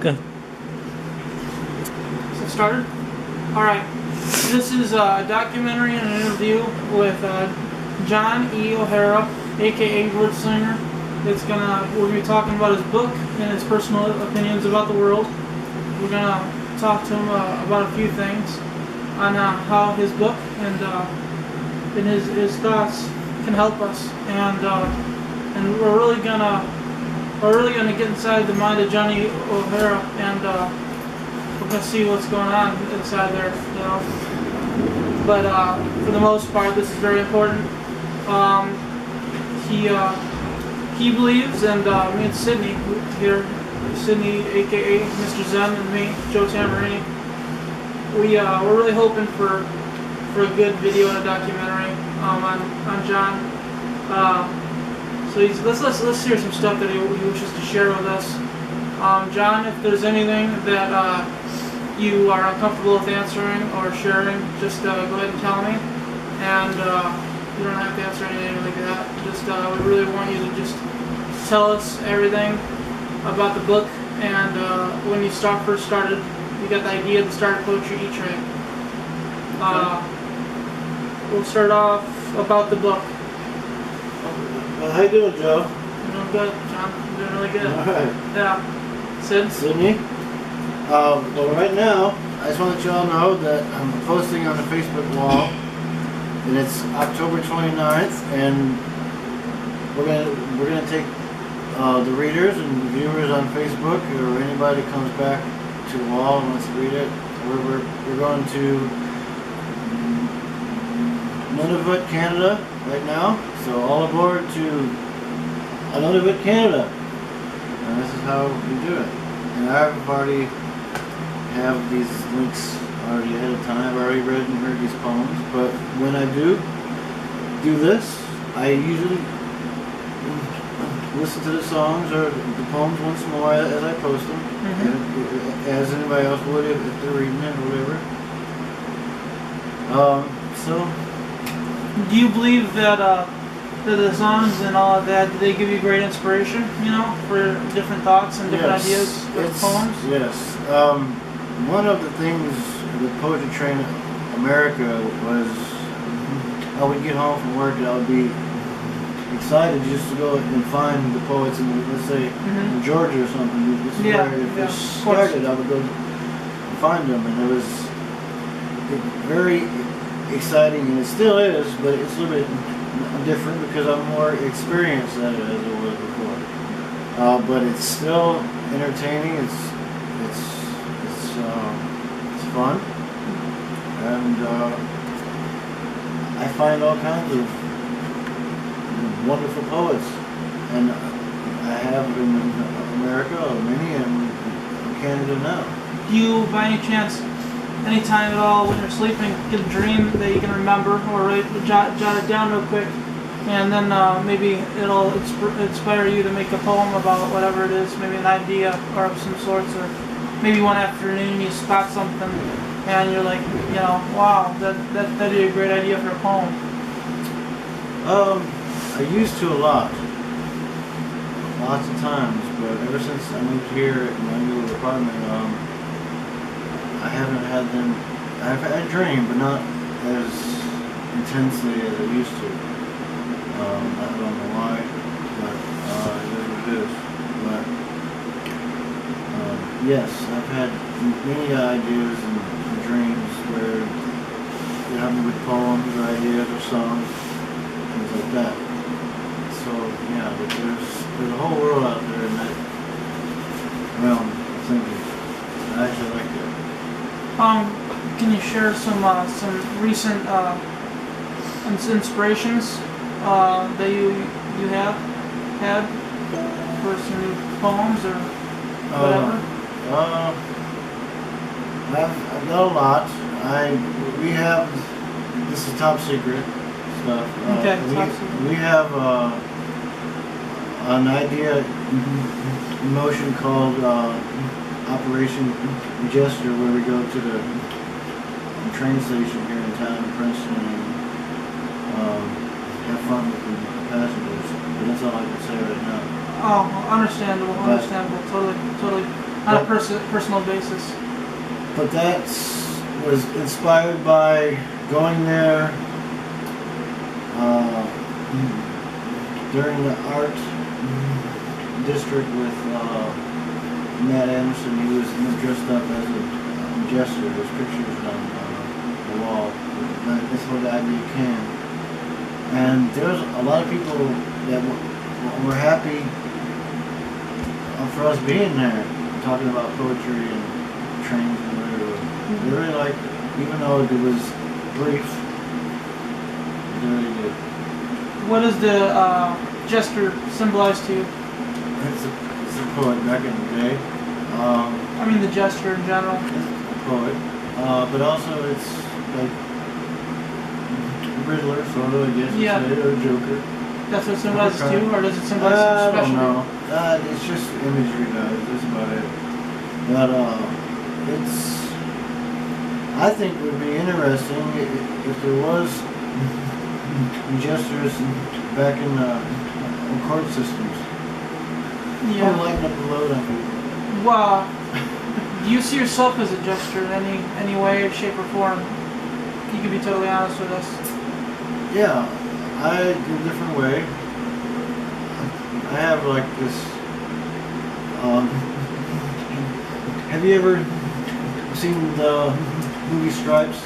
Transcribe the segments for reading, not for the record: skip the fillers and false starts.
Good. Is it started? Alright. This is a documentary and an interview with John E. Ohara, aka Wordslinger. We're gonna be talking about his book and his personal opinions about the world. We're gonna talk to him about a few things on how his book and his thoughts can help us, and we're really gonna get inside the mind of Johnny Ohara, and we're gonna see what's going on inside there, you know. But for the most part, this is very important. He believes, and me and Sydney here, Sydney aka Mr. Zen, and me, Joe Tamarini, we're really hoping for a good video and a documentary on John. So let's hear some stuff that he wishes to share with us. John, if there's anything that you are uncomfortable with answering or sharing, just go ahead and tell me. And you don't have to answer anything like that. Just we really want you to just tell us everything about the book, and when you first started, you got the idea to start Poetry E-Train. We'll start off about the book. How you doing, Joe? I'm doing good, John. I'm doing really good. All right. Yeah. Sydney? Well, right now, I just want to let you all know that I'm posting on the Facebook wall, and it's October 29th, and we're gonna take the readers and viewers on Facebook, or anybody that comes back to the wall and wants to read it. We're going to Nunavut, Canada, right now. So all aboard to Nunavut, Canada, and this is how we do it. And I've already have these links already ahead of time. I've already read and heard these poems, but when I do this, I usually listen to the songs or the poems once in a while as I post them, as anybody else would if they're reading it or whatever. So, do you believe that the songs and all of that, do they give you great inspiration, you know, for different thoughts and different ideas for poems? Yes. One of the things with Poetry Train America was I would get home from work and I would be excited just to go and find the poets in, let's say, in Georgia or something. This is where it started. I would go and find them, and it was very exciting, and it still is, but it's a little bit different because I'm more experienced at it as I was before. But it's still entertaining. It's fun, and I find all kinds of wonderful poets, and I have in America many, and in Canada now. Do you, by any chance, any time at all when you're sleeping, get a dream that you can remember, or jot it down real quick, and then maybe it'll inspire you to make a poem about whatever it is, maybe an idea or of some sorts, or maybe one afternoon you spot something and you're like, you know, wow, that'd be a great idea for a poem. I used to a lot. Lots of times, but ever since I moved here in my new apartment, I haven't had them. I've had a dream, but not as intensely as I used to. I don't know why, but it is what it is. But yes, I've had many ideas and dreams where they have me with poems or ideas or songs, things like that. So yeah, but there's a whole world out there in that realm of thinking. I actually like it. Can you share some recent inspirations that you have had for some new poems or whatever? I've got a lot. We have, this is top secret stuff. Okay, top secret. We have an idea in motion called Operation Gesture, where we go to the train station here in town in Princeton and have fun with the passengers. But that's all I can say right now. Oh, understandable, totally. on a personal basis. But that was inspired by going there during the art district with Matt Anderson. He was dressed up as a jester. There's pictures on the wall. That's where the idea came. And there's a lot of people that were happy for us being there, talking about poetry and trains and whatever. They really liked it, even though it was brief. They really did. What does the jester symbolize to you? It's a poet back in the day. I mean the jester in general. It's a poet, but also it's like Riddler, sort of, I guess, Yeah. or Joker. That's what it symbolizes to you, or does it symbolize I something don't special? know. It's just imagery, guys. That's about it. But I think it would be interesting if there was jesters back in court systems. Yeah. Lighten up the load on people. Well, do you see yourself as a jester in any way, shape, or form? You can be totally honest with us. Yeah, in a different way. I have like this. Have you ever seen the movie Stripes?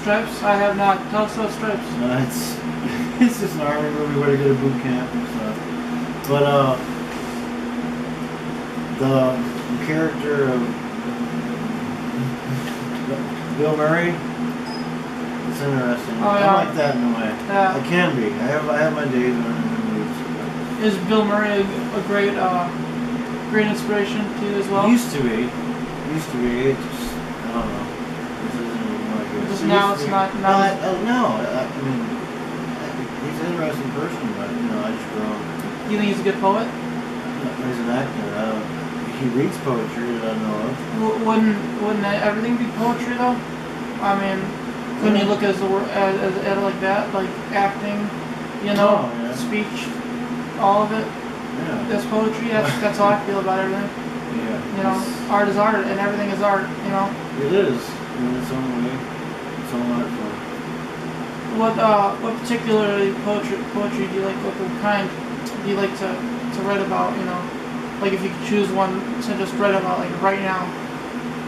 Stripes? I have not. Tell us about Stripes. It's just an army movie where they go to boot camp and stuff. But the character of Bill Murray, it's interesting. Oh, yeah. I like that in a way. Yeah. I can be. I have my days when I'm in movies. Is Bill Murray a great inspiration to you as well? Used to be. It just, I don't know. This isn't even like it. Just now it's not. Now No, I mean, he's an interesting person, but I just grow up. you think he's a good poet? He's an actor. He reads poetry that I know of. Wouldn't everything be poetry though? I mean, couldn't you look at it like that, like acting, Oh, yeah. speech, all of it? Yeah. That's poetry. That's how I feel about everything. Yeah. Art is art, and everything is art. It is in its own way. Its own art form. What particularly poetry do you like? What kind do you like to write about? Like if you could choose one to just write about, like right now,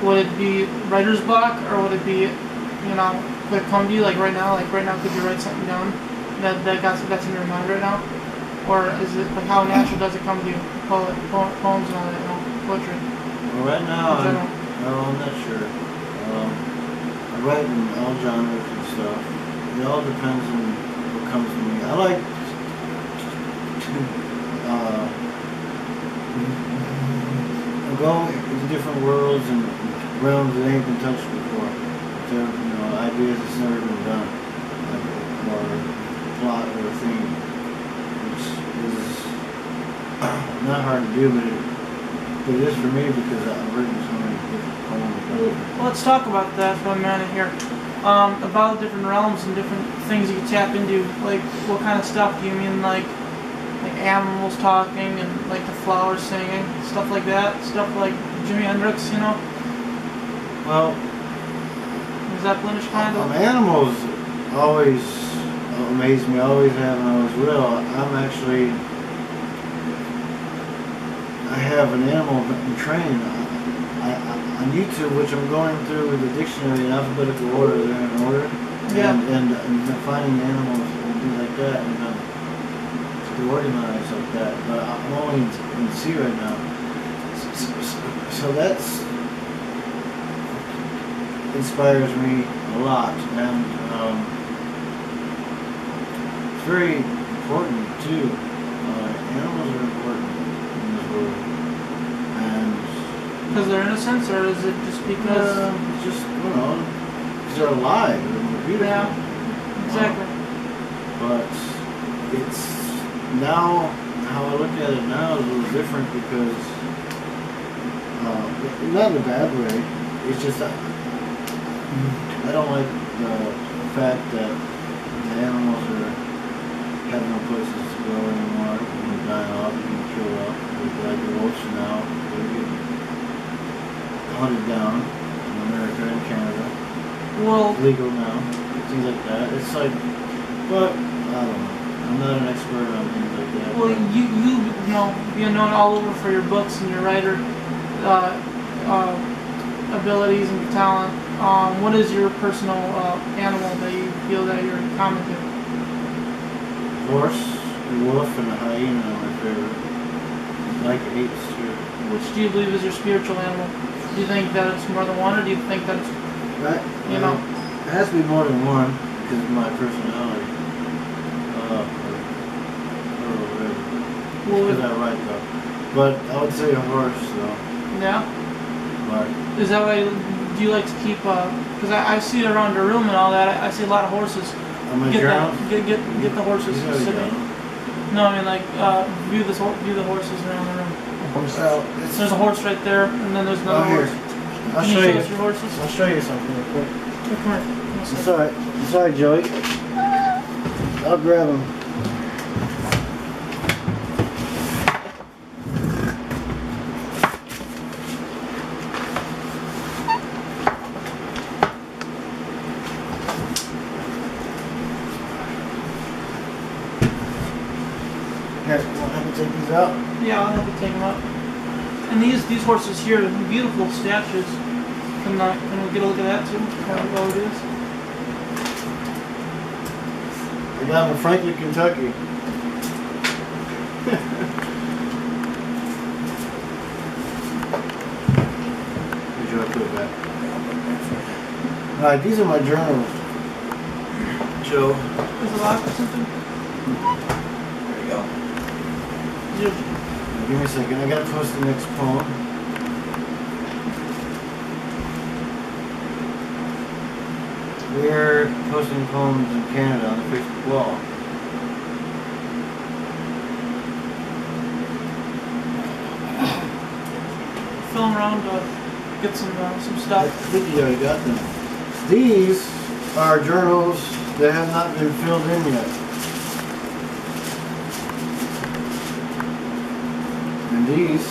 would it be writer's block, or would it be, would it come to you like right now? Like right now, could you write something down that's in your mind right now, or is it like how natural does it come to you? Poems and all that, poetry. Well, right now, I'm not sure. I write in all genres and stuff. It all depends on what comes to me. I like to go into different worlds and realms that ain't been touched before. So, ideas that's never been done, or plot or a theme, which is not hard to do, but it is for me because I've written so many different poems. Well, let's talk about that for a minute here. About different realms and different things you can tap into. Like, what kind of stuff do you mean? Like animals talking and like the flowers singing, stuff like that. Stuff like Jimi Hendrix, Well, Zeppelin-ish kind of. Animals always amaze me. Always have and always will. I have an animal training on YouTube, which I'm going through the dictionary in alphabetical order. They're in order. Yeah. And finding animals and things like that, and to organize like that. But I'm only in C right now. So that's inspires me a lot, and it's very important too. Animals are important in this world, and Because they're innocent, or is it just because? it's just because they're alive and they're beautiful. Yeah, exactly. But it's now how I look at it now is a little different because not in a bad way. It's just that I don't like the fact that the animals have no places to go anymore. They're dying off, being killed off. Like the wolves now, they're getting hunted down in America and Canada. Well, Legal now, things like that. It's like, but I don't know. I'm not an expert on things like that. well, you know, you're known all over for your books and your writer abilities and talent. What is your personal animal that you feel that you're common to? Horse, a wolf, and a hyena are my favorite. I like apes too. Which do you believe is your spiritual animal? Do you think that it's more than one, or do you think that it's, Right? you know? It has to be more than one because of my personality. Or whatever. Well, Because I write though. But I would say a horse though. yeah? Like, Is that why, do you like to keep, because I see around your room and all that, I see a lot of horses. on my Get journal. that, get the horses You got a sitting. journal. No, I mean like, view the horses around the room. Well, it's, There's a horse right there, and then there's another here. horse. I'll Can show you you. show us your horses? I'll show you something real quick. Here, come here. One It's second. alright. It's alright, Joey. I'll grab him. Here, want to take these out? Yeah, I'll have to take them up. And these horses here, beautiful statues. Can we get a look at that too? How it is? I got him in Franklin, Kentucky. Where'd you put it back? Alright, these are my journals. Joe. There's a lock or something? There you go. Give me a second, I gotta post the next poem. We're posting poems in Canada on the Facebook wall. Film around to get some I stuff. think you already got them. These are journals that have not been filled in yet. And these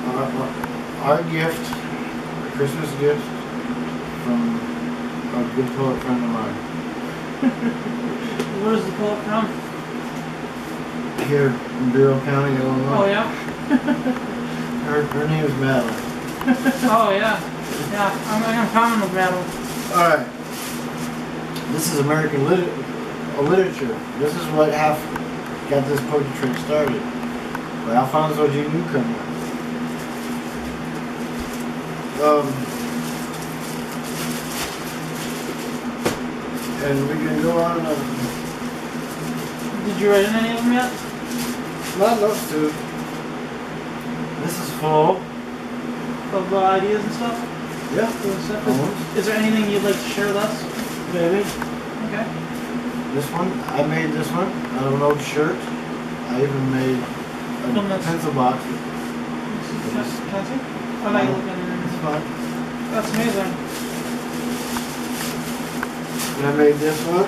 are our gift, our Christmas gift from a good poet friend of mine. Where's the poet from? Here in Bureau County, Illinois. Oh yeah. Her name is Madeline. Oh yeah. Yeah. I'm common with Madeline. Alright. This is American literature. This is what got this poetry trend started. By Alfonso G. Newcomer. And we can go on and on. Did you write in any of them yet? Not enough to. This is full. Of ideas and stuff? Yeah. Almost. Is there anything you'd like to share with us? Maybe. Okay. This one, I made this one out of an old shirt. I even made a Film this. pencil box. Can I see? Oh, now you're looking at It's it. fine. That's amazing. And I made this one.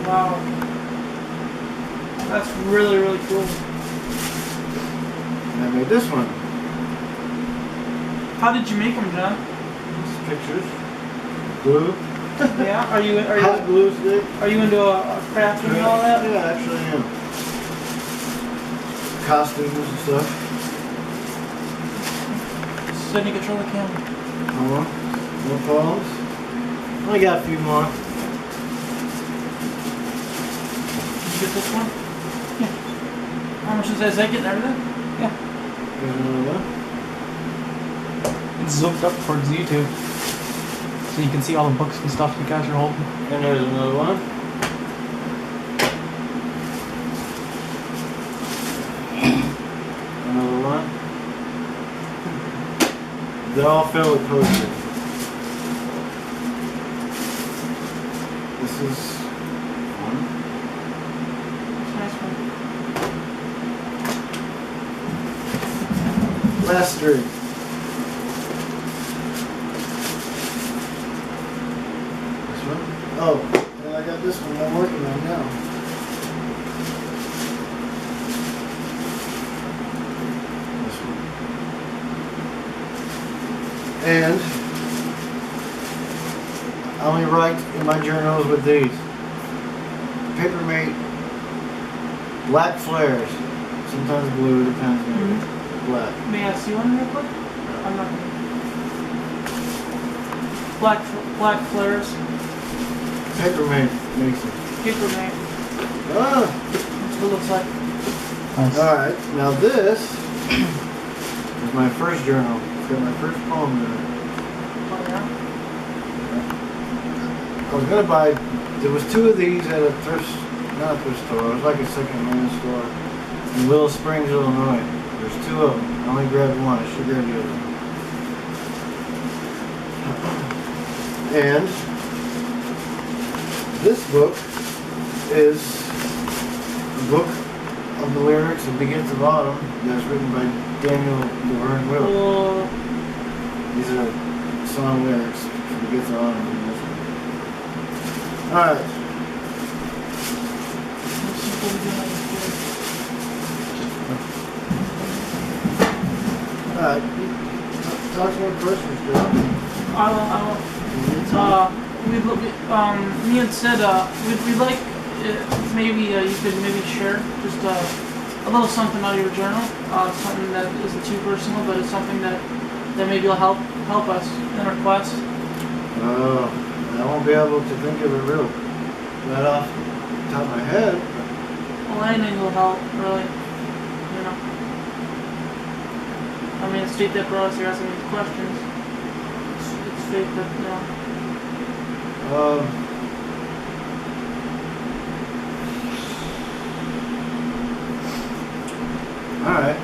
Wow. That's really, really cool. And I made this one. How did you make them, John? Just pictures. Glue. Yeah. Are you Hot glue stick. are you into a crafting and all that? Yeah, actually I am. Costumes and stuff. Sydney, control the camera. More poems. Only got a few more. Did you get this one? Yeah. How much does that get and everything? Yeah. Here's another one. It's zoomed up towards YouTube, so you can see all the books and stuff you guys are holding. And there's another one. Another one. They're all filled with poetry. This is one. Nice one. Last three. This one. Oh, and I got this one I'm working on now. And I only write in my journals with these. Papermate, black flares, sometimes blue, depends maybe. Black. May I see one real quick? I'm not gonna. Black flares. Papermate makes it. Papermate. Ah! That's what it looks like. Nice. Alright, now this is my first journal. It's got my first poem in it. Oh yeah. I was gonna buy, there was 2 of these at a not a thrift store, it was like a second-hand store in Willow Springs, Illinois. There's 2 of them. I only grabbed one, I should grab the other one. And this book is a book of the lyrics of Begins of Autumn that's written by Daniel Laverne Will. Well, These are song lyrics for Begins of Autumn. Alright. Alright. Talk to me questions, Joe. I will. Me and Sid, we'd like maybe you could maybe share just a little something out of your journal, something that isn't too personal, but it's something that maybe will help us in our quest. I won't be able to think of it right off the top of my head. Well, anything will help, really. You know. I mean, it's fate that brought us here asking these questions. It's fate that, you know. Alright.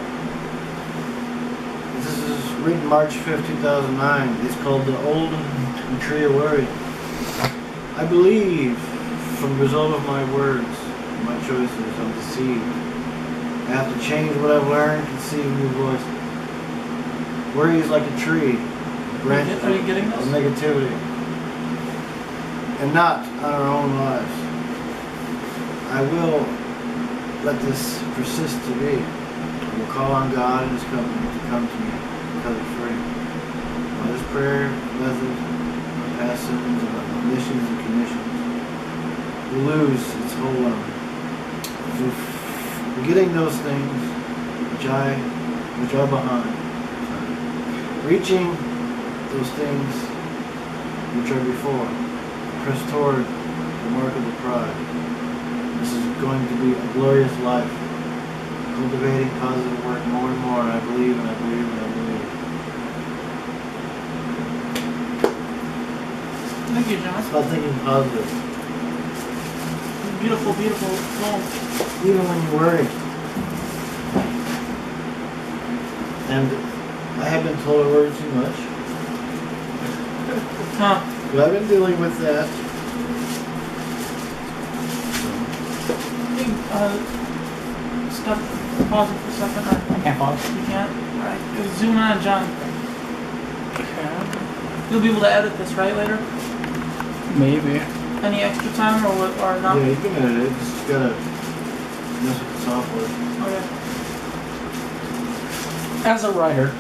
This is written March 5th, 2009. It's called The Old Tree of Worry. I believe, from the result of my words, my choices, I'm deceived. I have to change what I've learned, conceive new voice. Worry is like a tree, branches Are you getting of this? negativity, and not on our own lives. I will let this persist to be. I will call on God and His company to come to me, because it's free. By this prayer, method, my past sins, and my missions and commissions will lose its whole forgetting those things which are behind. Reaching those things which are before. Press toward the mark of the prize. This is going to be a glorious life. Cultivating positive work more and more, and I believe, and I believe, and I believe. Thank you, John. It's about thinking positive. Beautiful, beautiful poem. Even when you worry. And I have been told I worry too much. Huh. But I've been dealing with that. Hey, stop pausing for a second. I can't pause. You can't? Alright. Zoom in on John. Okay. You'll be able to edit this, right, later? Maybe. Any extra time or not? Yeah, you can edit it. Just gotta mess with the software. Okay. As a writer,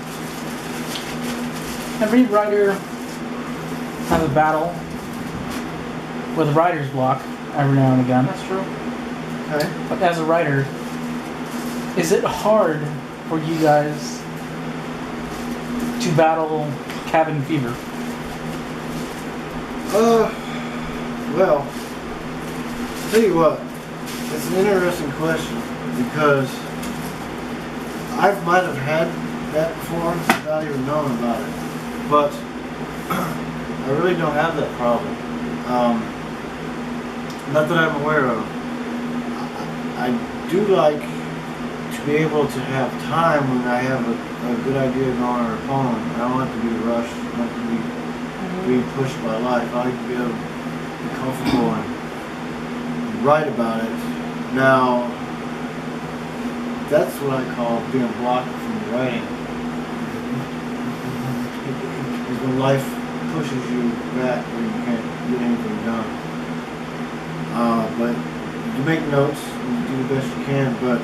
every writer has a battle with writer's block every now and again. That's true. Okay. But as a writer, is it hard for you guys to battle cabin fever? Well, I'll tell you what, it's an interesting question because I might have had that before without even knowing about it, but I really don't have that problem. Not that I'm aware of. I do like to be able to have time when I have a good idea going or a poem. I don't like to be rushed. I don't like to be pushed by life. I like to be able to be comfortable and write about it. Now, that's what I call being blocked from writing. Is when life pushes you back where you can't get anything done. But you make notes and you do the best you can, but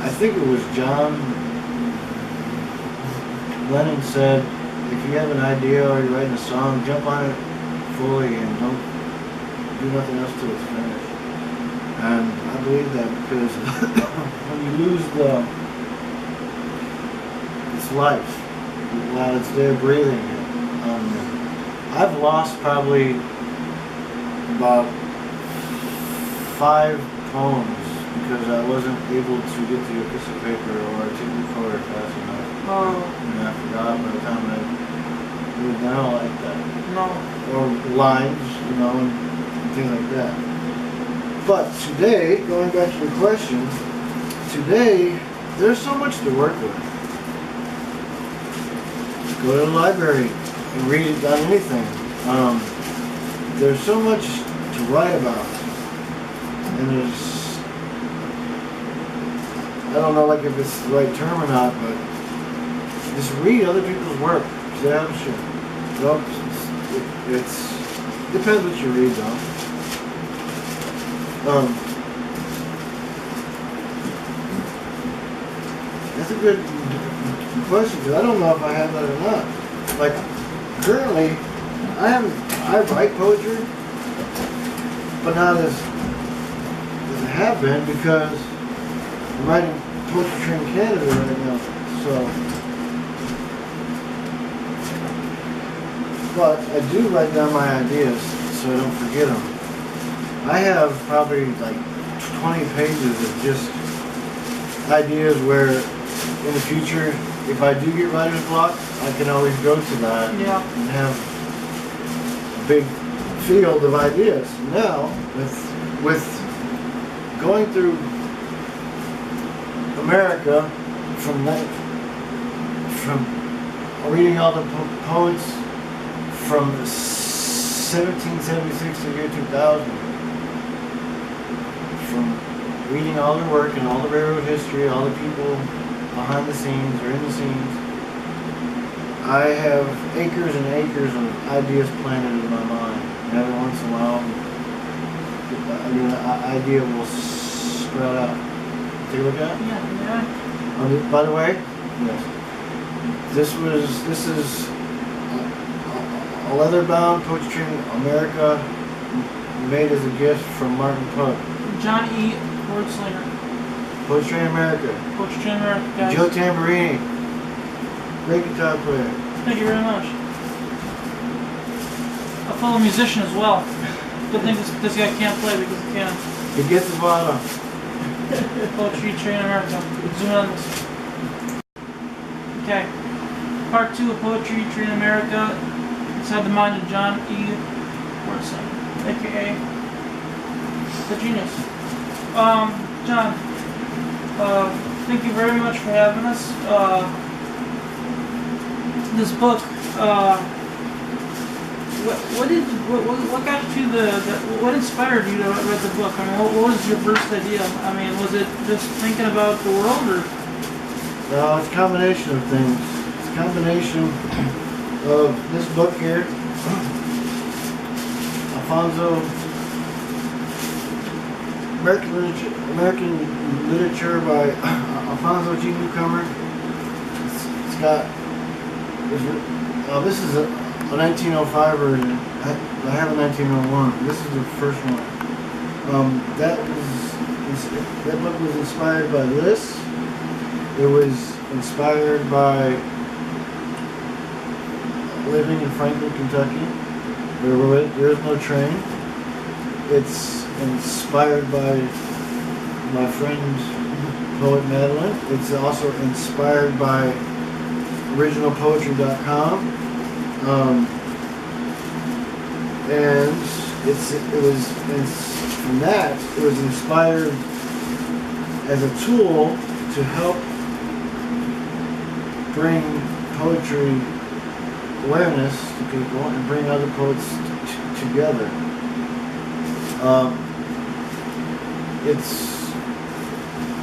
I think it was John Lennon said, if you have an idea or you're writing a song, jump on it fully and don't do nothing else till it's finished. And I believe that because when you lose its life while it's there breathing, I've lost probably about 5 poems because I wasn't able to get to a piece of paper or to record fast enough. Oh. And I forgot by the time I moved down like that. No. Or lines, you know, and things like that. But today, going back to your question, today there's so much to work with. Go to the library and read it on anything. There's so much to write about. And there's, I don't know like if it's the right term or not, but just read other people's work. Damn sure. Well, it depends what you read though. That's a good question because I don't know if I have that or not. Like currently, I write poetry, but not as I have been because I'm writing Poetry Train Canada right now. So, but I do write down my ideas so I don't forget them. I have probably like 20 pages of just ideas where in the future, if I do get writer's block, I can always go to that and have a big field of ideas. Now, with going through America, from reading all the poets from 1776 to the year 2000, from reading all their work and all the railroad history, all the people behind the scenes or in the scenes, I have acres and acres of ideas planted in my mind. And every once in a while, an idea will sprout out. Take a look at it? Yeah. By the way, yes. This is a leather-bound Poetry Train America made as a gift from Martin Pug. John E. Wordslinger. Poetry Train America. Poetry Train America, guys. Joe Tamburini. Great guitar player. Thank you very much. A fellow musician as well. Good thing this guy can't play because he can. He gets the bottom. Poetry Train America. Zoom on this. Okay. Part 2 of Poetry Train America. Inside the mind of John E. Wordslinger, aka the genius. John, thank you very much for having us. This book, what got you what inspired you to write the book? I mean, what was your first idea? I mean, was it just thinking about the world, or? No, it's a combination of things. It's a combination of this book here, American literature by Alfonso G. Newcomer. It's got. This is a 1905 version. I have a 1901. This is the first one. That book was inspired by this. It was inspired by living in Franklin, Kentucky. There is no train. It's inspired by my friend poet Madeline. It's also inspired by originalpoetry.com. And from that it was inspired as a tool to help bring poetry awareness to people and bring other poets together.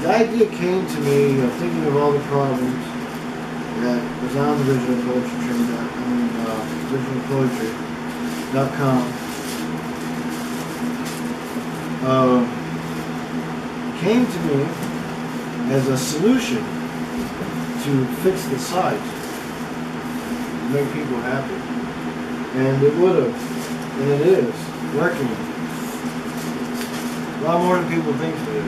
The idea came to me of thinking of all the problems that was on the original poetry train, originalpoetry.com. Came to me as a solution to fix the site. make people happy. And it would have. And it is. Working. A lot more than people think it is.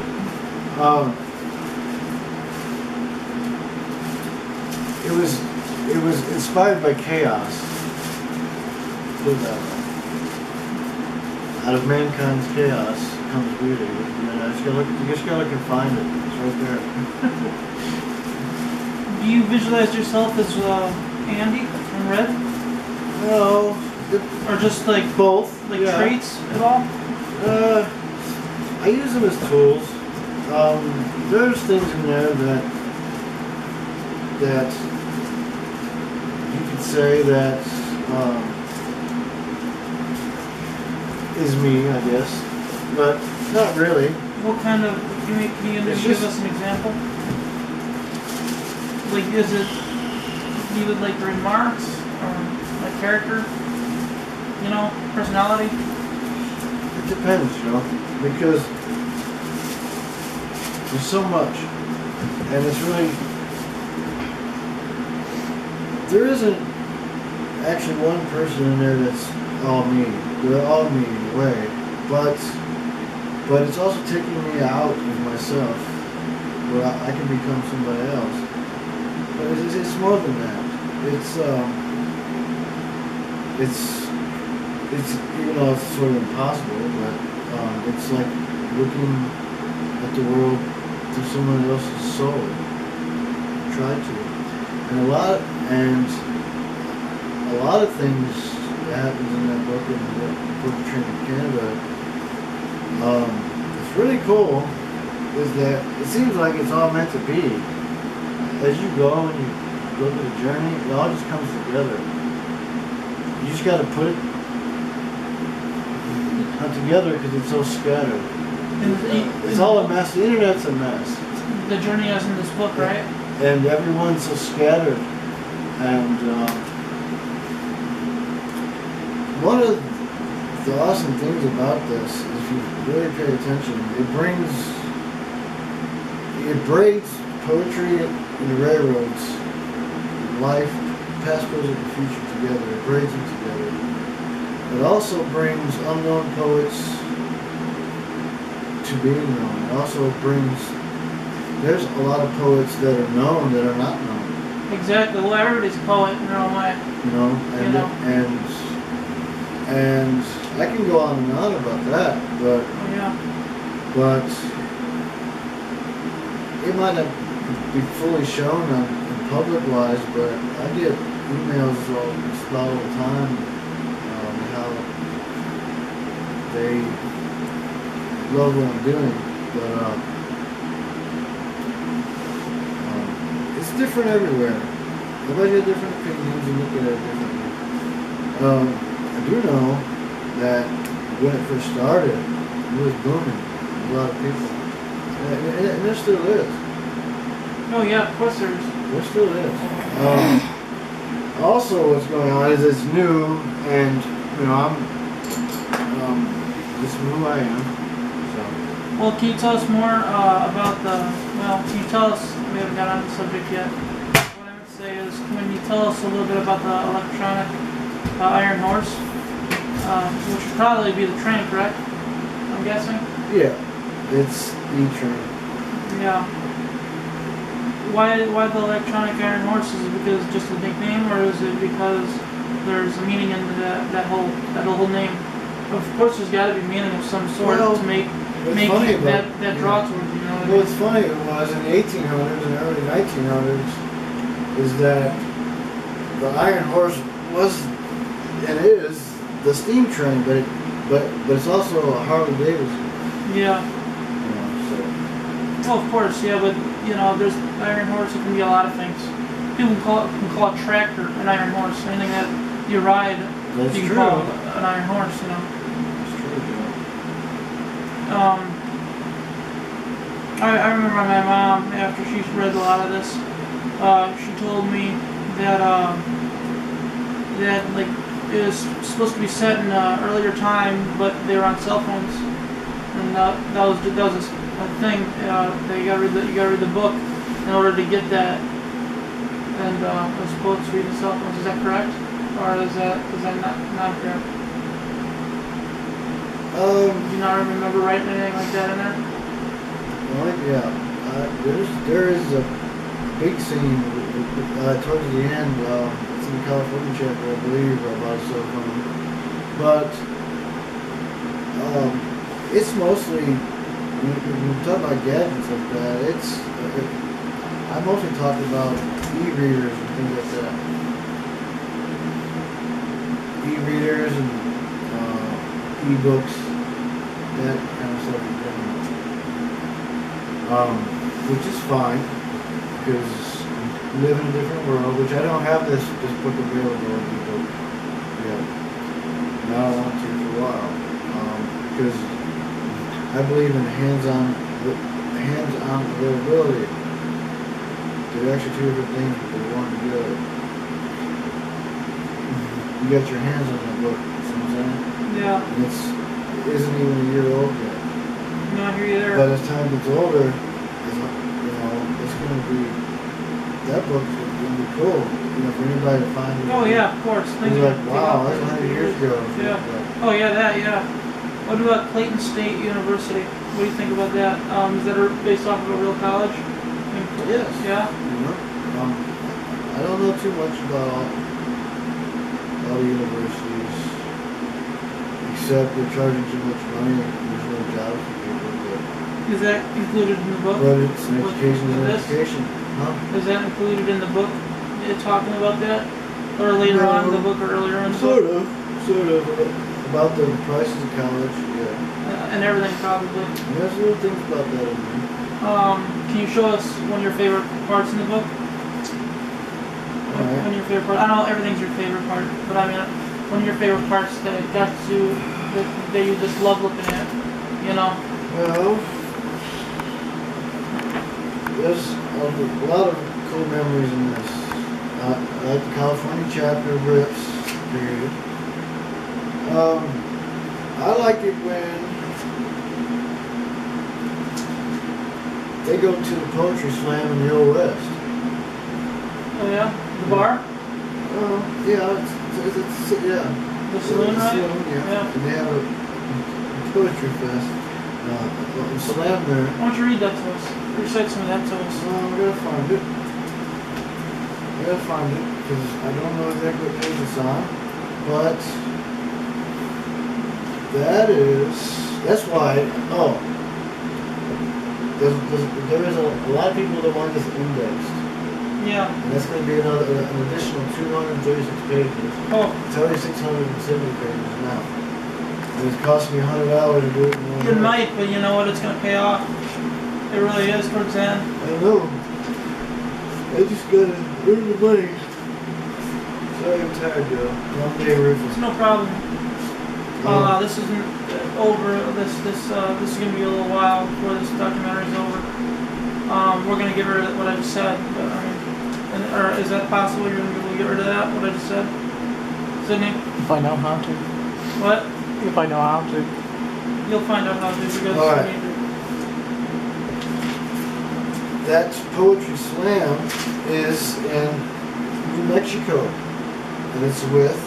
It was inspired by chaos. Put it that way. Out of mankind's chaos comes beauty. And you just gotta look and find it. It's right there. Do you visualize yourself as Andy from Red? No. Or just like Both. like Yeah. traits at all? I use them as tools. There's things in there that you could say that is me, I guess, but not really. What kind of? Can you give us an example? Like, is it you would like remarks or like character? You know, personality. It depends, because there's so much, and it's really there isn't actually one person in there that's all me. They're all me in a way, but it's also taking me out of myself, where I can become somebody else. But it's more than that. It's even though it's sort of impossible, but it's like looking at the world through someone else's soul. Try to, and a lot of things that happens in that book, in the book of Training Canada. It's really cool. Is that it seems like it's all meant to be. As you go and you go through the journey, it all just comes together. You just got to put it together because it's so scattered. It's all a mess. The internet's a mess. The journey is in this book, right? And everyone's so scattered. And one of the awesome things about this, if you really pay attention, it braids poetry and the railroads, life, past, present, and future together. It braids them together. It also brings unknown poets to being known. It also brings, there's a lot of poets that are known that are not known. Exactly. Well, everybody's a poet in their own way. And I can go on and on about that, but it might not be fully shown in public wise, but I get emails all the time how they love what I'm doing, but it's different everywhere. Everybody has different opinions and look at it differently. I do know that when it first started, it was booming. A lot of people. And there still is. Oh yeah, of course there is. There still is. Also, what's going on is it's new, and I'm this is who I am. So. Well, can you tell us more about can you tell us? We haven't got on the subject yet. What I would say is, can you tell us a little bit about the electronic Iron Horse, which would probably be the train, correct? I'm guessing. Yeah, it's the train. Yeah. Why the electronic Iron Horse? Is it because just a nickname, or is it because there's a meaning in that whole name? Of course, there's got to be meaning of some sort to make that draw towards you. What's funny was in the 1800s and early 1900s is that the Iron Horse was and is the steam train, but it's also a Harley Davidson. Yeah. Well, of course, yeah, but there's Iron Horse. It can be a lot of things. People can call a tractor an Iron Horse. Anything that you ride, That's you can true. call an Iron Horse. That's true. I remember my mom, after she read a lot of this, she told me that like it was supposed to be set in an earlier time, but they were on cell phones, and that was a thing. You gotta read the book in order to get that and those quotes read himself. Is that correct, or is that not correct? Do you not remember writing anything like that in there? Well, yeah. There is a big scene towards the end. It's in the California chapter, I believe, about a cell phone. But it's mostly when you talk about gadgets like that. I mostly talk about e-readers and things like that. E-readers and e-books, that kind of stuff. Which is fine, because we live in a different world, which I don't have this book available in ebook yet. Now I want to for a while, because I believe in hands-on availability. They're actually two different things, but they're one together. You got your hands on that book, you see what I'm saying? Yeah. And it isn't even a year old yet. No, I hear you there. But as time gets older, it's going to be, that book's going to be cool, for anybody to find it. Oh yeah, of course. You're like, wow, that's 100 years ago. Yeah. Oh yeah, yeah. What about Clayton State University? What do you think about that? Is that based off of a real college? Yes. Yeah? I don't know too much about all the universities, except they're charging too much money and there's no jobs for people. Is that included in the book? But it's an education is an education. Huh? Is that included in the book? Talking about that? Or later on in the book, or earlier in the book? Sort of. About the prices of college, yeah. And everything, probably. And there's little things about that in there. Can you show us one of your favorite parts in the book? Alright. One of your favorite parts? I know everything's your favorite part, but I mean, one of your favorite parts that got you, that you just love looking at, Well, there's a lot of cool memories in this. I like the California chapter rips, period. I like it when they go to the poetry slam in the Old West. Oh yeah? The bar? Yeah, yeah. The saloon, right? Yeah. And they have a poetry fest. Slam there. Why don't you read that to us? Recite some of that to us. I'm gonna find it. Because I don't know exactly what page it's on, but that's why. There is a lot of people that want this indexed. Yeah. And that's going to be an additional 236 pages. Oh. It's already 670 pages now. And it's costing me $100 to do it in 1 It might, but you know what? It's going to pay off. It really is towards the end. I know. I just got to earn the money. Sorry, I'm tired, Joe. Long day, Rufus. It's no problem. This isn't over. This is going to be a little while before this documentary is over. We're going to get rid of what I just said. But, or is that possible? You're going to be able to get rid of that? What I just said, Sydney? If I know how to. What? If I know how to. You'll find out how to because all right. That poetry slam is in New Mexico, and it's with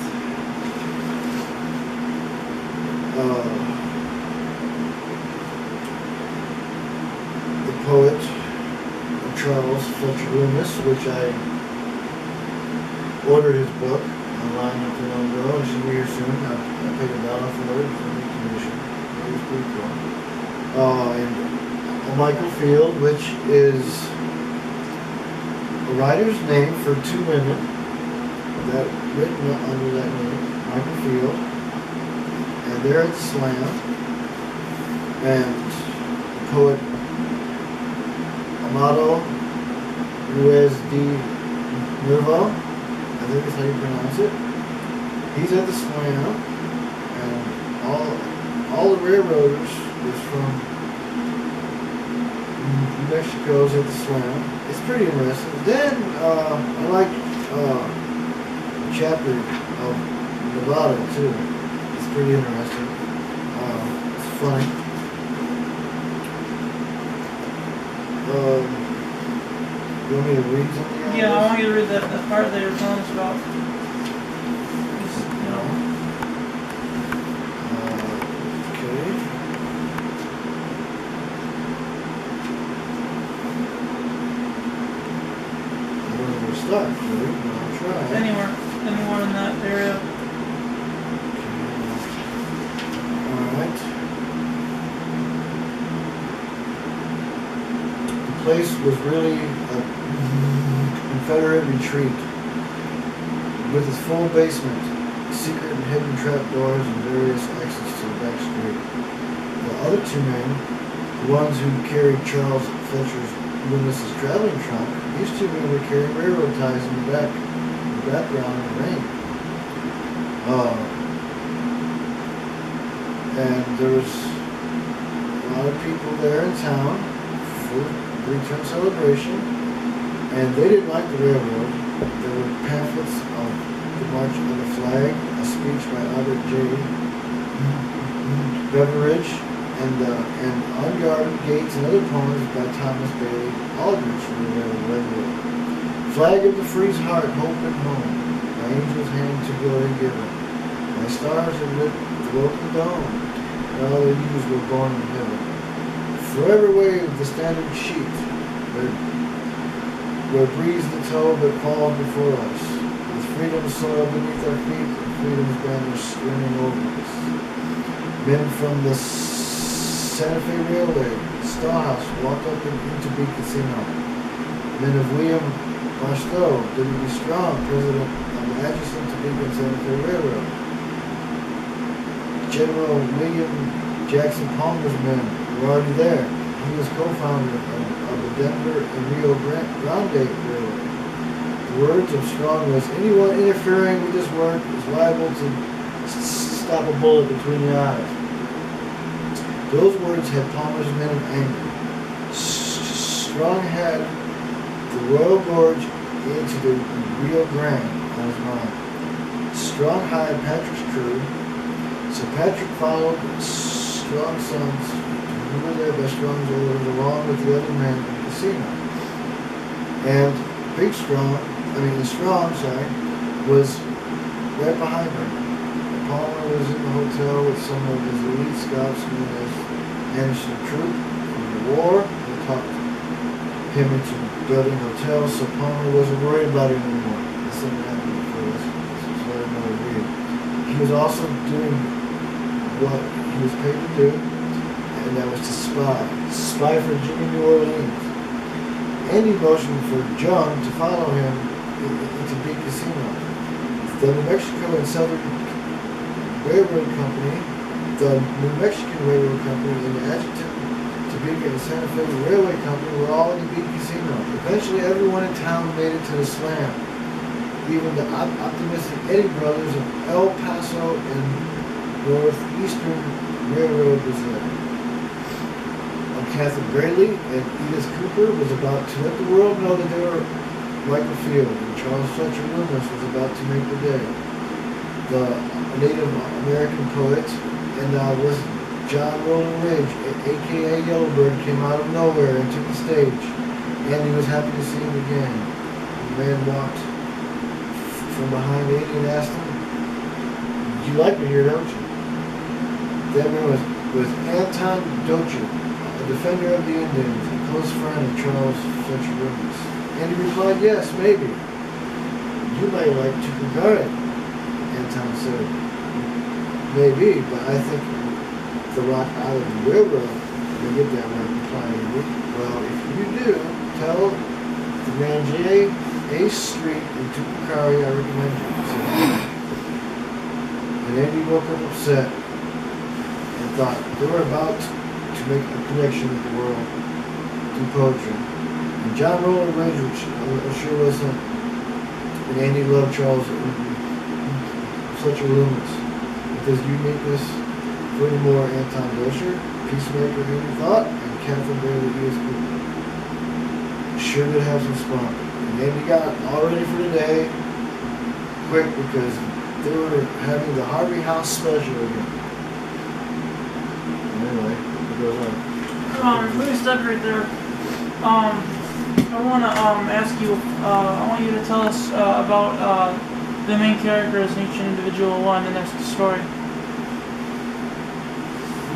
the poet Charles Fletcher Loomis, which I ordered his book online not too long ago. It should be here soon. I paid $1 for it for the commission. It was pretty cool. And Michael Field, which is a writer's name for two women that written under that name, Michael Field. And they're at Slam. And the poet Amado Ruiz de Nervo, I think that's how you pronounce it. He's at the Slam, and all the railroaders is from New Mexico's at the Slam. It's pretty interesting. Then I like a chapter of Nevada too. It's pretty interesting. It's funny. You want me to read something? Yeah, I want you to read that part they were telling us about. Just, you know. Okay. I don't know where to start, really, but I'll try. Anywhere in that area. Alright. The place was really a Confederate retreat with its full basement, secret and hidden trapdoors, and various exits to the back street. The other two men, the ones who carried Charles Fletcher's Loomis's traveling trunk, these two men were carrying railroad ties in the background in the rain. And there was a lot of people there in town for the return celebration, and they didn't like the railroad. There were pamphlets of the March of the Flag, a speech by Albert J. Beveridge, and Unguarded Gates and other poems by Thomas Bailey Aldrich from the railroad. Flag of the free's heart, hope and home, my angel's hand to glory given. My stars have lit the broken dome, and all their youths were born in heaven. Forever wave the standard sheet, where breathes the toe that called before us, with freedom's soil beneath our feet, and freedom's banner streaming over us. Men from the Santa Fe Railway, Stallhouse, walked up into Big Casino. Men of William Marstow, W.B. Strong, president of the adjacent to Big and Santa Fe Railroad. General William Jackson Palmer's men were already there. He was co-founder of the Denver and Rio Grande Railroad. The words of Strong was, anyone interfering with this work is liable to stop a bullet between the eyes. Those words had Palmer's men in anger. Strong had the Royal Gorge into the Rio Grande on his mind. Strong hired Patrick's crew, so Patrick followed Strong's sons, who were there by Strong's orders, along with the other men in the casino. And Strong, was right behind her. Palmer was in the hotel with some of his elite scouts known as Anderson Troop from the war. They talked him into building hotels, so Palmer wasn't worried about it anymore. This didn't happen before this. This is what I know to read. He was also doing what he was paid to do, and that was to spy for Jimmy New Orleans. Andy motioned for John to follow him into Big Casino. The New Mexico and Southern Railroad Company, the New Mexican Railroad Company, and the adjutant to Big and Santa Fe Railway Company were all in the Big Casino. Eventually, everyone in town made it to the slam. Even the optimistic Eddie brothers of El Paso and Northeastern Railroad was there. Catherine Braley and Edith Cooper was about to let the world know that they were Michael Field, and Charles Fletcher Loomis was about to make the day. The Native American poet and was John Roland Ridge, a.k.a. Yellowbird, came out of nowhere and took the stage. Andy was happy to see him again. The man walked from behind Andy and asked him, "You like me here, don't you?" That man was Anton Docher, a defender of the Indians, a close friend of Charles Fletcher Loomis. And he replied, "Yes, maybe. You might like to compare it," Anton said. "Maybe, but I think the Rock Island Railroad will get that right," replied Andy. "Well, if you do, tell the man J.A. Street in Tucumcari I recommend you," said Andy. And Andy woke up upset and thought they were about to make a connection with the world through poetry. And John Roland Ridge, which sure was him. And Andy loved Charles Fletcher Loomis with his uniqueness. Furthermore, Anton Docher, peacemaker Andy thought, and Catherine Bailey E.S. Cooper sure did have some spunk. And Andy got all ready for the day quick because they were having the Harvey House special again. Anyway, it goes on. Let me stop right there. I want to ask you. I want you to tell us about the main characters in each individual one in this story.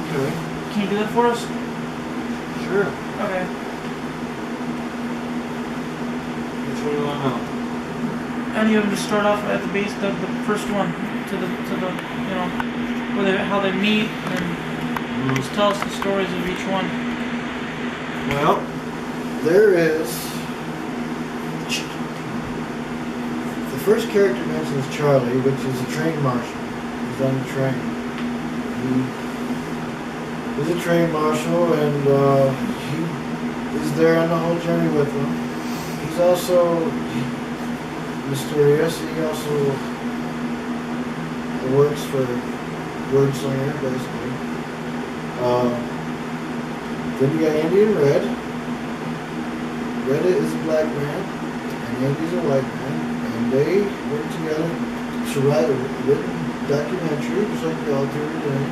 Okay. Can you do that for us? Sure. Okay. Which one do you want to know? Any of them to start off at the base, the first one to the you know how they meet, and just tell us the stories of each one. Well, there is. The first character mentioned is Charlie, which is a train marshal. He's on the train. He's a train marshal, and he is there on the whole journey with them. He's also mysterious. He also works for Wordslinger, basically. Then you got Andy and Red. Red is a black man, and Andy's a white man, and they work together to write a written documentary, just like they all do every day.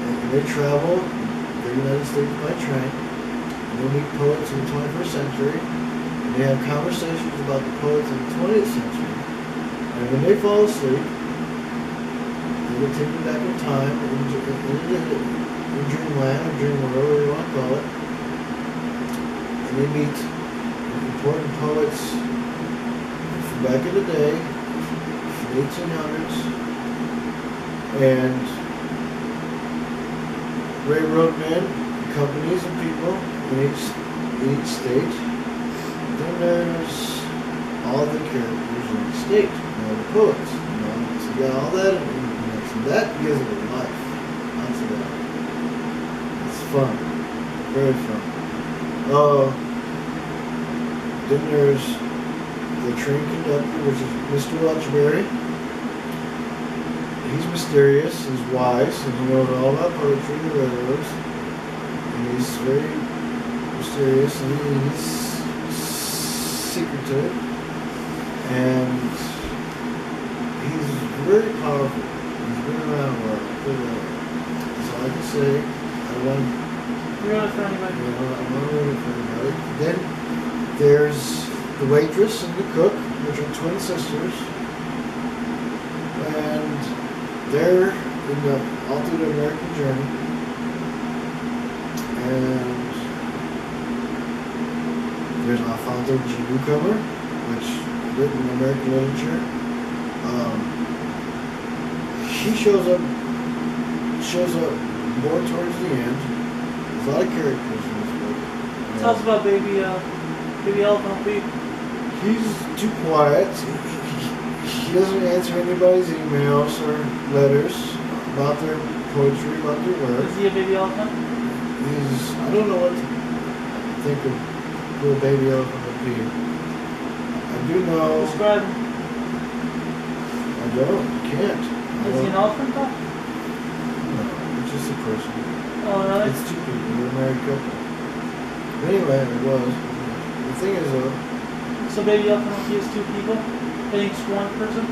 And they travel the United States by train, and they meet poets in the 21st century, and they have conversations about the poets in the 20th century. And when they fall asleep, they get taken back in time, in dreamland, or dream world, whatever you want to call it. And they meet important poets from back in the day, from the 1800s, and railroad men, companies, and people in each state. Then there's all the characters in the state, the poets. So you got all that in the mix, and that gives it a life. Lots of that. It's fun, very fun. Then there's the train conductor, which is Mr. Lunchberry. He's mysterious, he's wise, and he knows all about poetry and railroads. And he's very mysterious, and he's secretive. And he's very powerful. He's been around a while. That's all I can say. I want You wrote it for anybody. I'm not ruin it for anybody. Then there's the waitress and the cook, which are twin sisters. And they're all through the American journey. And there's Alfonso G. Newcomer, which written in American literature. He shows up more towards the end. There's a lot of characters in this book. Tell us about Baby Elephant Pete. He's too quiet. He doesn't answer anybody's emails or letters about their poetry, about their work. Is he a baby elephant? I don't know what to think of little Baby Elephant Pete. I do know. Describe him. I can't. Is he an elephant though? No, it's just a person. Oh, really? It's two people. They're a married couple. But anyway, it was. The thing is, So Baby Elephant Pete is two people? I think it's one person?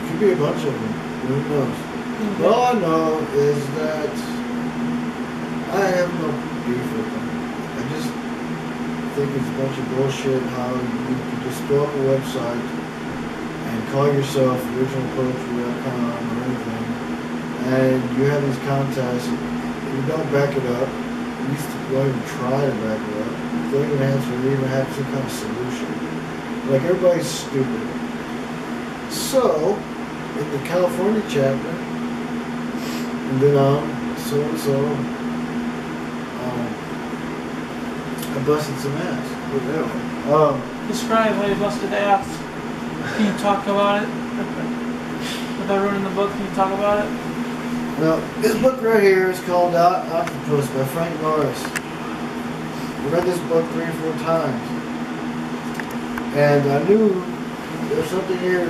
it could be a bunch of them. Who knows? Okay. All I know is that I have no beef with them. I just think it's a bunch of bullshit how you can just throw up a website and call yourself originalpoetry.com or anything, and you have these contests and you don't back it up. At least you don't even try to back it up. You don't even answer or even have some kind of solution. Like, everybody's stupid. So, in the California chapter, and then so-and-so, I busted some ass. Describe how you busted ass. Can you talk about it? Without ruining the book, can you talk about it? Well, this book right here is called Octopus by Frank Norris. I read this book 3 or 4 times. And I knew there's something here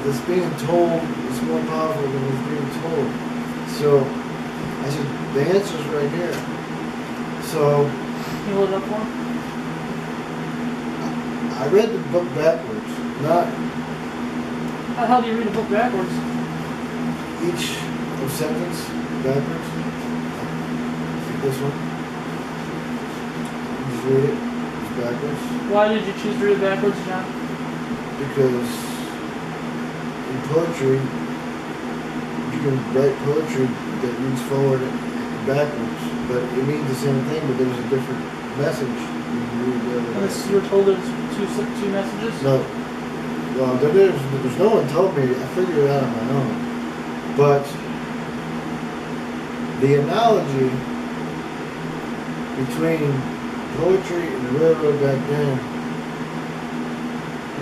that's being told is more powerful than is being told. So I said, the answer's right here. So Can you hold it up for him? I read the book backwards, not How the hell do you read a book backwards? each sentence backwards. Like this one. to read it. It's backwards. Why did you choose to read it backwards, John? Because in poetry, you can write poetry that reads forward and backwards, but it means the same thing, but there's a different message when you read the other way. Unless you were told there's two messages? No. Well, there's no one told me. I figured it out on my own. But the analogy between poetry and the railroad back then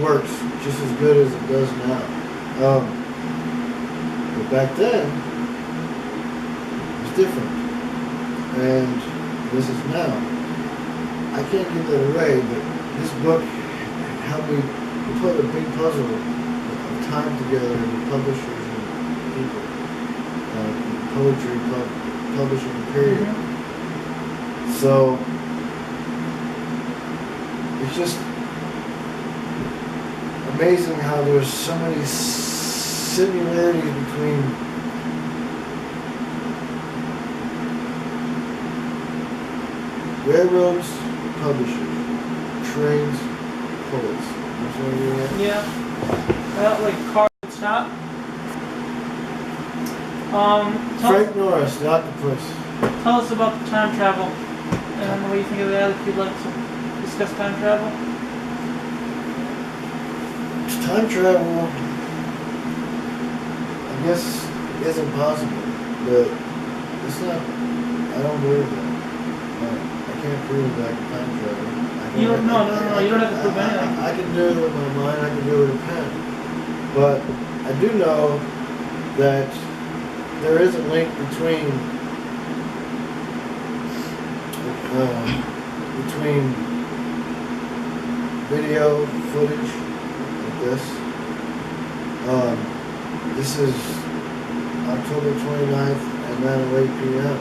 works just as good as it does now. But back then, it was different. And this is now. I can't give that away, but this book helped me put a big puzzle of time together and publishers and people. Poetry publishing period. Mm-hmm. So it's just amazing how there's so many similarities between railroads, publishers, trains, poets. That's what you're at? Yeah. Like car and stop. Frank Norris, the octopus. Tell us about the time travel and what you think of that, if you'd like to discuss time travel. Time travel, I guess, isn't possible, but it's not, I don't believe that. I can't prove that I can time travel. You don't, no, you don't have to prove anything. I can do it with my mind, I can do it with a pen. But I do know that there is a link between video footage like this. This is October 29th at 9:08 p.m.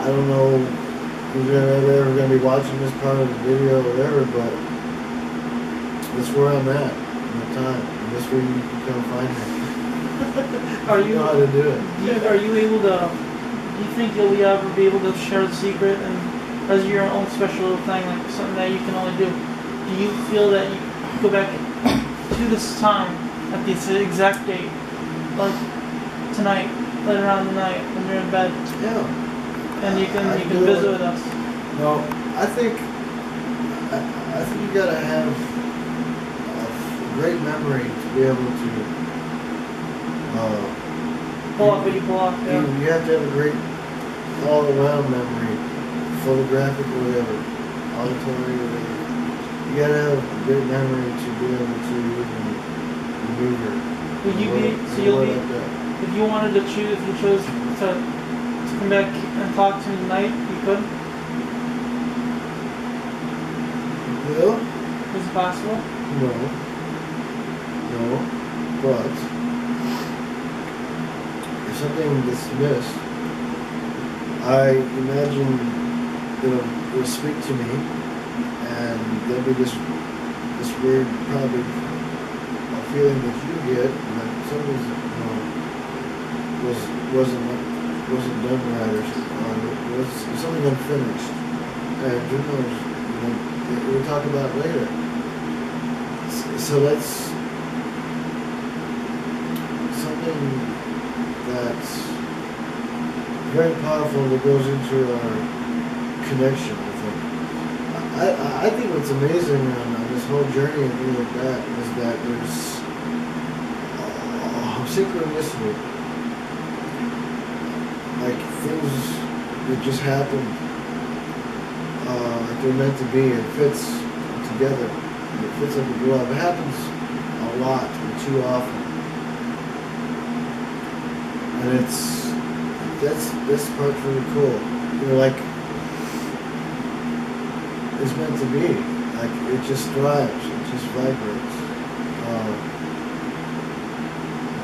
I don't know who's ever going to be watching this part of the video or whatever, but that's where I'm at in the time. And that's where you can come find me. Are you know how to do it. Are you able to? Do you think you'll ever be able to share the secret and as your own special little thing, like something that you can only do? Do you feel that you go back to this time at this exact date, like tonight, later on tonight when you're in bed? Yeah. And you can visit with us. No, I think you gotta have a great memory to be able to pull off what you pull off. Yeah. You have to have a great all-around memory, photographic or whatever, auditory or whatever. You gotta have a great memory to be able to even maneuver. Would you be? So you'll be. Like that. If you wanted to choose, if you chose to come back and talk to me tonight, you could? Well, Is it possible? no, but if something gets missed, I imagine it'll speak to me, and there'll be this weird, probably a feeling that you get, that something's wasn't done right, or was something unfinished. And who knows? We'll talk about it later. So that's something that's very powerful that goes into our connection, I think. I think what's amazing on this whole journey and things like that is that there's synchronicity. Like things that just happen, like they're meant to be. It fits together. It fits like a glove. It happens a lot, and too often, and that's part's really cool. Like it's meant to be. Like it just thrives. It just vibrates.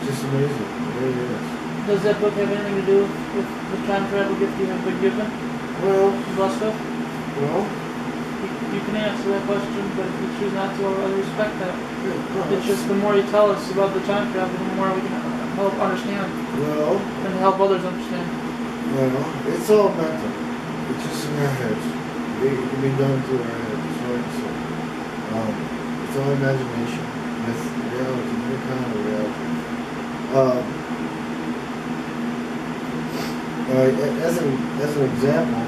It's just amazing. It really is. Does that book have anything to do with the time travel gift you have been given? Well, Blessed with? well, You can answer that question, but if you choose not to, I respect that. yeah, It's just the more you tell us about the time travel, the more we can help understand well, and help others understand. Well, it's all mental. It's just in our heads. It can be done through our heads. It's hard to say. It's all imagination with reality, no kind of reality. As an example,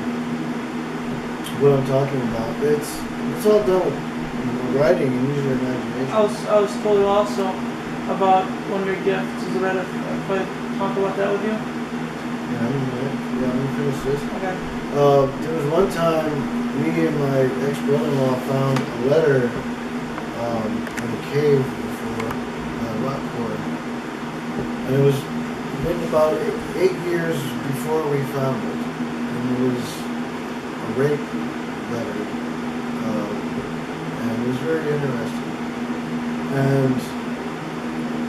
what I'm talking about, it's all done with writing and using your imagination. I was told also about one of your gifts. Is it right if I talk about that with you? Yeah, I'm gonna finish this. Okay. There was one time me and my ex-brother-in-law found a letter in a cave before rock quarry, and it was written about 8 years before we found it, and it was a rape letter, and it was very interesting. And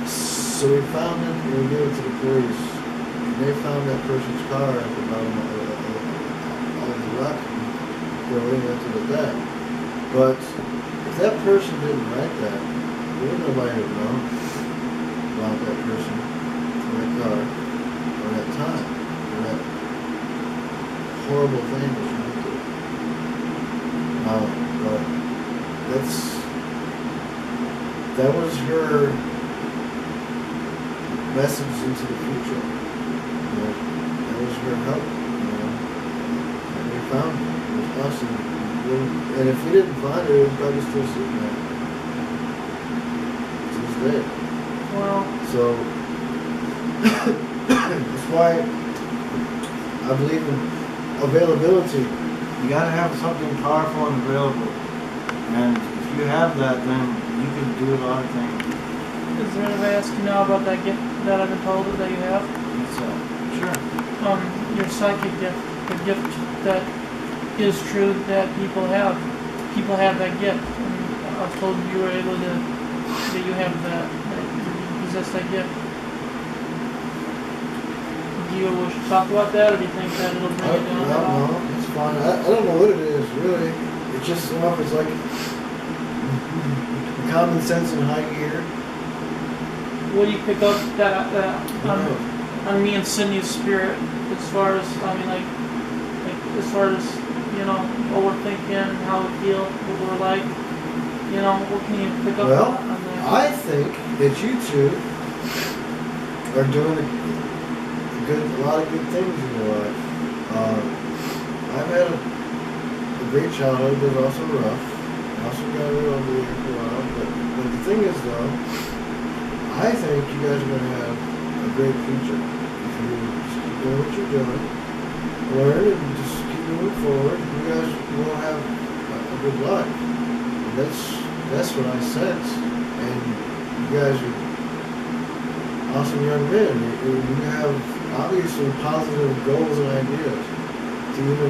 so we found it and we gave it to the police. And they found that person's car at the bottom of the rock quarry after that. But if that person didn't write that, nobody would know about that person, or that car, or that time, or that horrible thing that she did. But that was her message into the future. That was her help. And we found it. It was us, and if we didn't find it, it was probably still sitting there to this day. Well. So that's why I believe in availability. You gotta have something powerful and available, and if you have that, then you can do a lot of things. Is there any way I ask you now about that gift that I've been told that you have? What's that? Sure. Your psychic gift, the gift that is true that people have. People have that gift. And I was told you were able to, that you have that you possess that gift. Do you wish to talk about that, or do you think that it'll bring it down at all? No, it's fine. I don't know what it is, really. It's just, it's like common sense in high gear. What do you pick up on me and Sydney's spirit, as far as, as far as, what we're thinking, how we feel, what we're like, what can you pick up on that? I think that you two are doing a lot of good things in your life. I've had a great childhood, but also rough. I also got a little ugly for a while, but the thing is, though, I think you guys are going to have a great future if you just keep doing what you're doing, learn, and just keep moving forward. You guys will have a good life. And that's what I sense. And you guys are awesome young men. You have obviously positive goals and ideas to even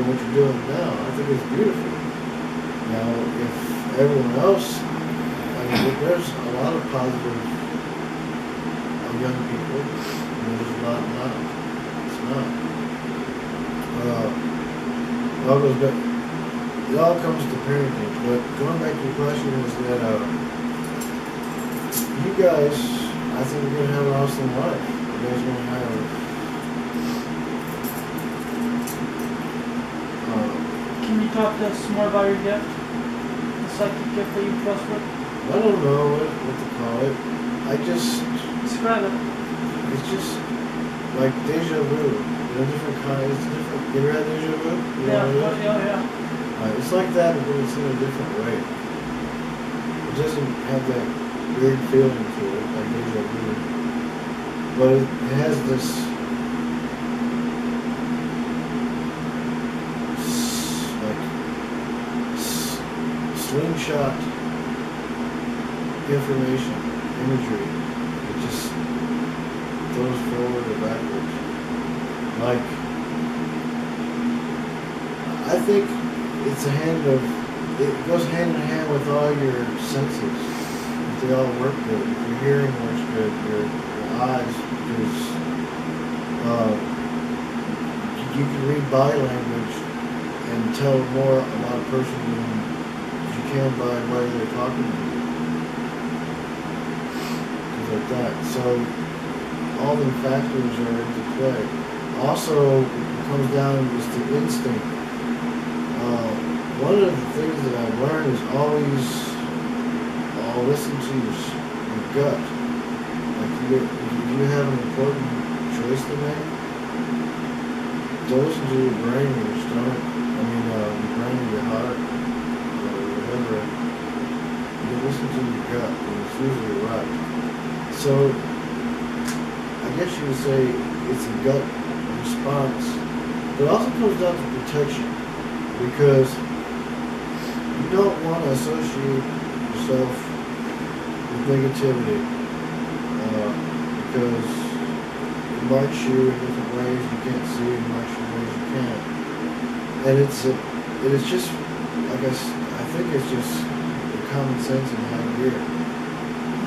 what you're doing now. I think it's beautiful. Now, if everyone else, there's a lot of positive young people, and there's not. It's not. It all comes to parenting. But going back to your question is that you guys, I think you're going to have an awesome life. You guys are going to have Can you talk to us more about your gift? The psychic gift that you trust with? I don't know what to call it. I just... Describe it. It's just like deja vu. Different kinds. It's different. You ever had deja vu? Yeah. It's like that, but it's in a different way. It doesn't have that weird feeling to it, like deja vu. But it has this slingshot information, imagery. It just goes forward or backwards. Like, I think it goes hand in hand with all your senses. They all work good. Your hearing works good. Your eyes, because you can read body language and tell more about a person than you can by the way they're talking to you. Things like that. So all the factors are into play. Also, it comes down just to instinct. One of the things that I've learned is always listen to your gut. Like if you have an important choice to make, don't listen to your brain or your stomach. I mean, your brain or your heart or whatever. You listen to your gut, and it's usually right. So, I guess you would say it's a gut response. But it also comes down to protection, because you don't want to associate yourself with negativity, because it marks you in different ways you can't see, it marks you in ways you can't. And it is just, I think it's just common sense in high gear.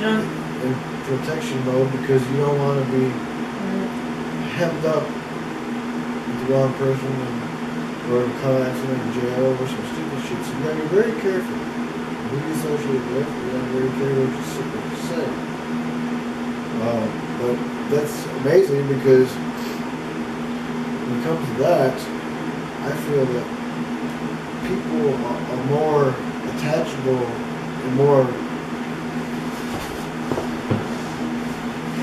Yeah. In protection mode, because you don't want to be hemmed up with the wrong person or a car accident in jail or some stupid shit. So you gotta be very careful who you associate with. You gotta be very careful what you say. But that's amazing, because when it comes to that, I feel that people are more attachable and more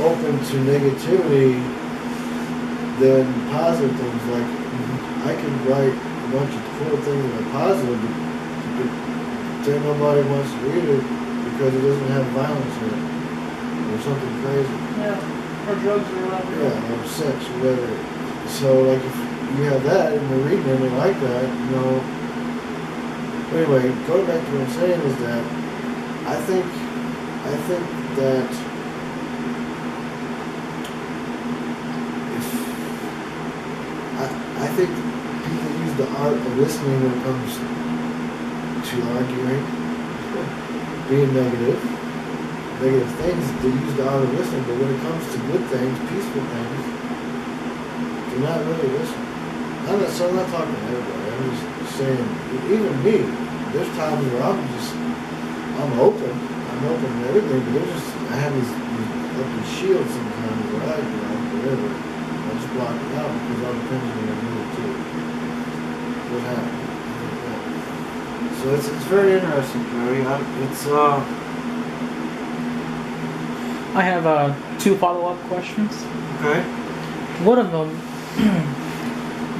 open to negativity than positive things. Like, I can write a bunch of cool things that are positive, but then nobody wants to read it because it doesn't have violence in it or something crazy. Yeah, or drugs or whatever. Yeah, or sex or whatever. So, like, if you have that and they're reading it and they like that, you know. Anyway, going back to what I'm saying is that I think that I think people use the art of listening when it comes to arguing, being negative things. They use the art of listening, but when it comes to good things, peaceful things, they're not really listening. I'm not talking to everybody. I'm just saying, even me, there's times where I'm open to everything, but I have these open shields sometimes where whatever. I just block it out because it all depends on your mood too. What happens? So it's very interesting, Cody. I have 2 follow-up questions. Okay. One of them,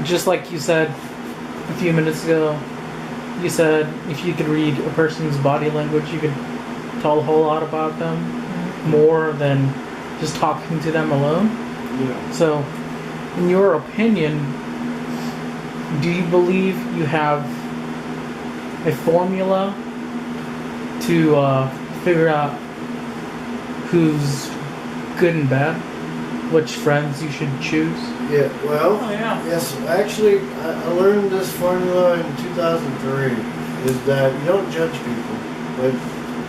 just like you said a few minutes ago, you said if you could read a person's body language, you could tell a whole lot about them, more than just talking to them alone. Yeah. So, in your opinion, do you believe you have a formula to figure out who's good and bad? Which friends you should choose? Yeah, well, Oh, yeah. yes, actually, I learned this formula in 2003, is that you don't judge people,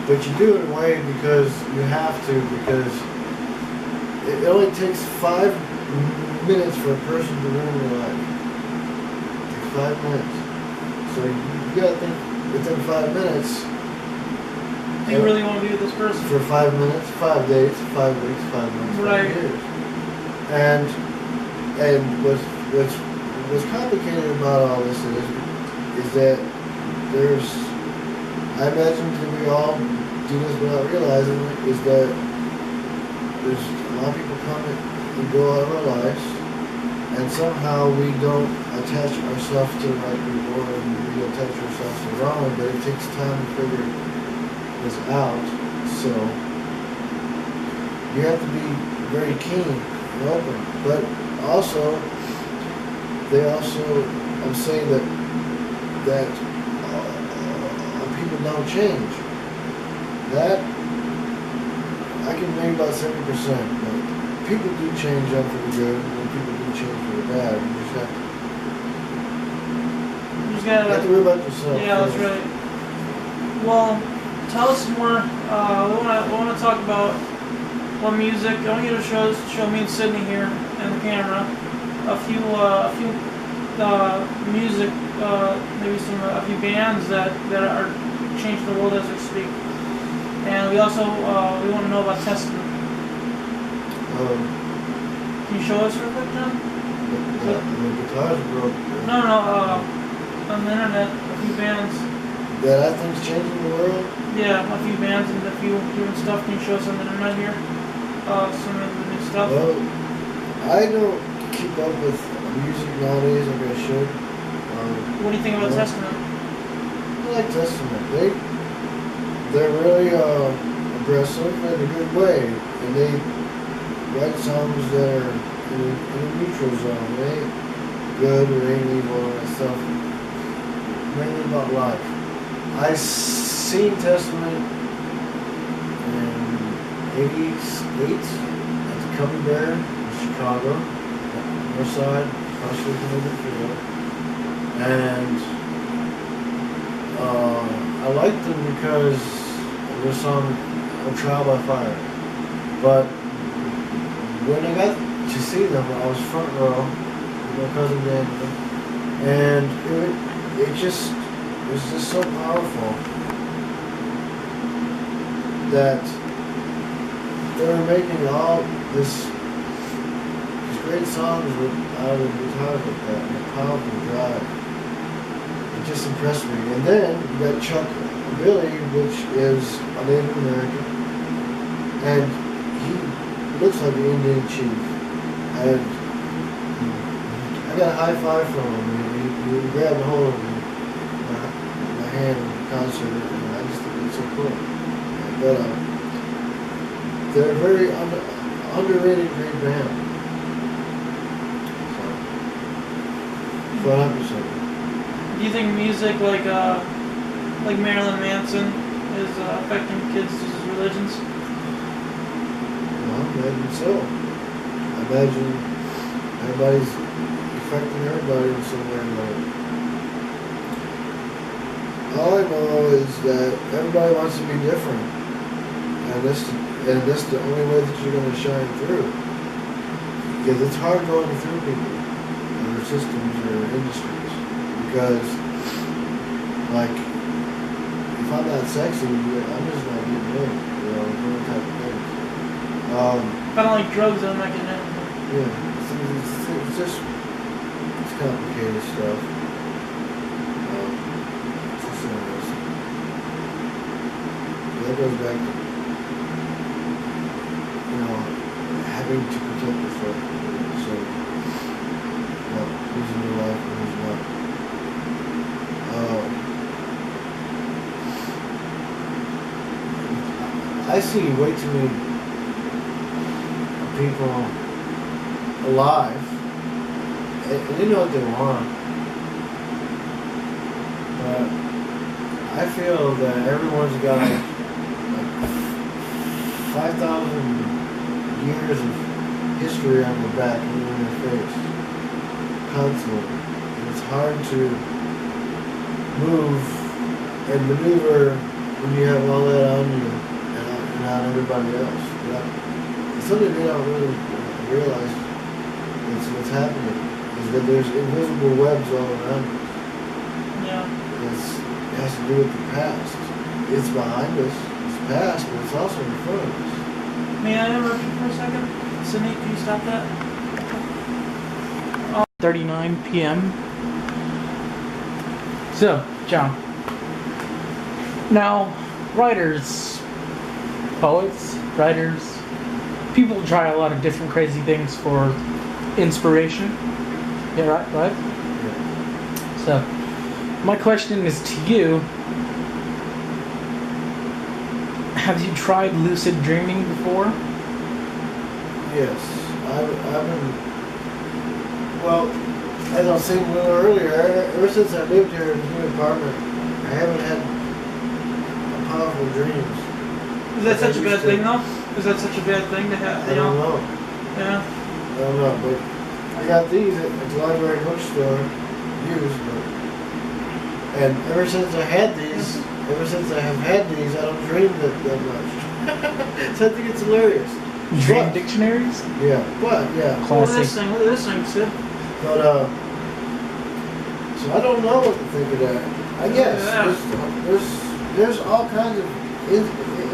but you do it in a way because you have to, because it only takes 5 minutes for a person to ruin your life. It takes 5 minutes. So you gotta think within 5 minutes. Do you really want to be with this person? For 5 minutes, 5 days, 5 weeks, 5 months, 5 Right. years. And what's complicated about all this is that I imagine that we all do this without realizing it, is that there's a lot of people come and go out of our lives, and somehow we don't attach ourselves to the right people, and we attach ourselves to the wrong one, but it takes time to figure this out. So you have to be very keen and open. But also, I'm saying that people don't change. That I can name about 70%, but people do change up for the good, and people do change for the bad. You just have You to worry about yourself. Yeah, that's right. Well, tell us more. We want to talk about what music. I want you to show me and Sydney here and the camera a few music, maybe a few bands that are changing the world as we speak. And we also we want to know about Testament. Can you show us real quick, John? The guitars broke. No, on the internet, a few bands. That I think's changing the world. Yeah, a few bands and a few different stuff. Can you show us on the internet here? Some of the new stuff. Well, I don't keep up with music nowadays like I should. What do you think about Testament? I like Testament. They're really aggressive in a good way, and they write songs that are in a neutral zone. They ain't good or ain't evil and that stuff. Mainly about life. I seen Testament in '88 at the Cubby Bear in Chicago, north side, across the field, and I liked them because of their song "Trial by Fire." But when I got to see them, I was front row with my cousin Daniel, and it was just so powerful that they were making all these great songs out of the guitars like that, and a powerful drive. It just impressed me. And then you got Chuck Billy, which is a Native American, and he looks like an Indian chief. And I got a high five from him. He grabbed a hold of me. My hand in the concert, and I just think it's so cool. But they're a very underrated great band. So, fun episode. Do you think music like Marilyn Manson is affecting kids' religions? Well, I imagine so. I imagine everybody's affecting everybody in some way or another. All I know is that everybody wants to be different, and that's the only way that you're going to shine through. Because it's hard going through people, or systems, or industries. Because, like, if I'm not sexy, I'm just not getting in. Those type of things. If I don't like drugs, I'm not getting in. Yeah, it's just complicated stuff. That goes back to, having to protect yourself. So, who's in your life and who's not. I see way too many people alive, and they know what they want. But I feel that everyone's got like 5,000 years of history on their back and in their face, constantly. And it's hard to move and maneuver when you have all that on you and on everybody else. It's something they don't really realize. It's what's happening is that there's invisible webs all around us. Yeah. It has to do with the past. It's behind us. Past, but it's also in front of us. May I interrupt you for a second? Sydney, can you stop that? 39 p.m. So, John. Now, writers, poets, writers, people try a lot of different crazy things for inspiration. Yeah, right? Yeah. So, my question is to you. Have you tried lucid dreaming before? Yes. I've been, well, as I was saying a little earlier, ever since I lived here in this new apartment, I haven't had powerful dreams. Is that such a bad thing, though? Is that such a bad thing to have? I don't know. Yeah. I don't know, but I got these at the library bookstore, used, and ever since I have had these, I don't dream that much. So I think it's hilarious. Dream dictionaries? Yeah, but yeah. Classic. Look at this thing, Sid. But so I don't know what to think of that. I guess there's all kinds of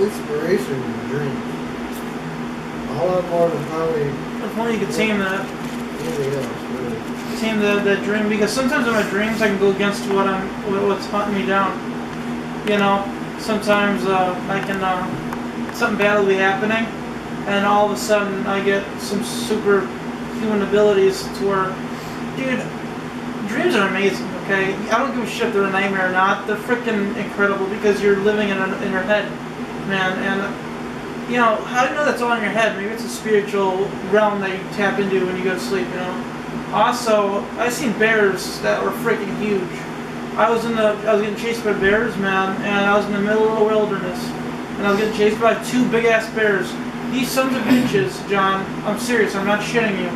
inspiration in dreams. A whole lot more than probably If only you could tame that. anything else. Really. tame that dream, because sometimes in my dreams I can go against what's hunting me down. You know, sometimes I can something bad will be happening, and all of a sudden I get some superhuman abilities to where, dude, dreams are amazing. Okay, I don't give a shit if they're a nightmare or not. They're freaking incredible because you're living in your head, man. And you know, how do you know that's all in your head? Maybe it's a spiritual realm that you tap into when you go to sleep. You know. Also, I've seen bears that were freaking huge. I was getting chased by bears, man, and I was in the middle of the wilderness, and I was getting chased by 2 big ass bears. These sons of bitches, John. I'm serious. I'm not shitting you.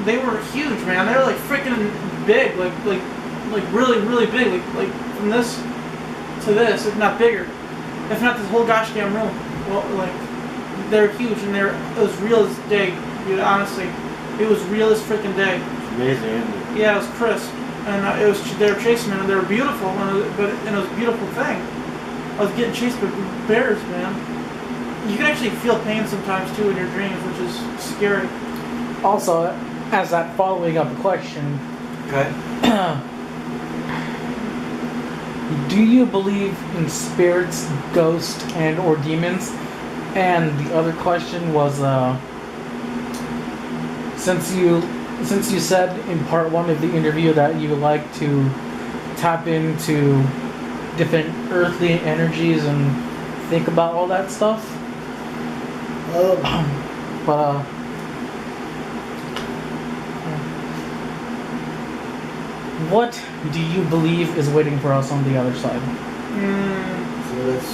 They were huge, man. They were like freaking big, like really, really big, like from this to this, if not bigger, if not this whole gosh damn room. Well, like they're huge, and it was real as day, dude. Honestly, it was real as freaking day. It's amazing, isn't it? Yeah, it was crisp, and they were chasing me, and they were beautiful, and it was a beautiful thing. I was getting chased by bears, man. You can actually feel pain sometimes too in your dreams, which is scary. Also, as that following up question, Okay. do you believe in spirits, ghosts, and or demons? And the other question was, since you said in part 1 of the interview that you like to tap into different earthly energies and think about all that stuff, but what do you believe is waiting for us on the other side? So that's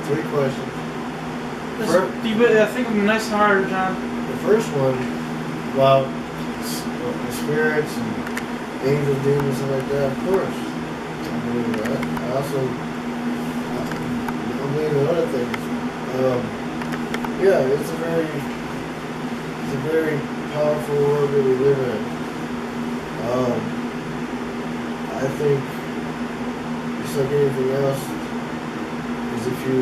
3 questions. I think I'm nice and hard, John. The first one, well, the spirits and angels, demons, and like that, of course. I believe in that. I also believe in other things. Yeah, it's a very powerful world that we live in. I think, just like anything else, is if you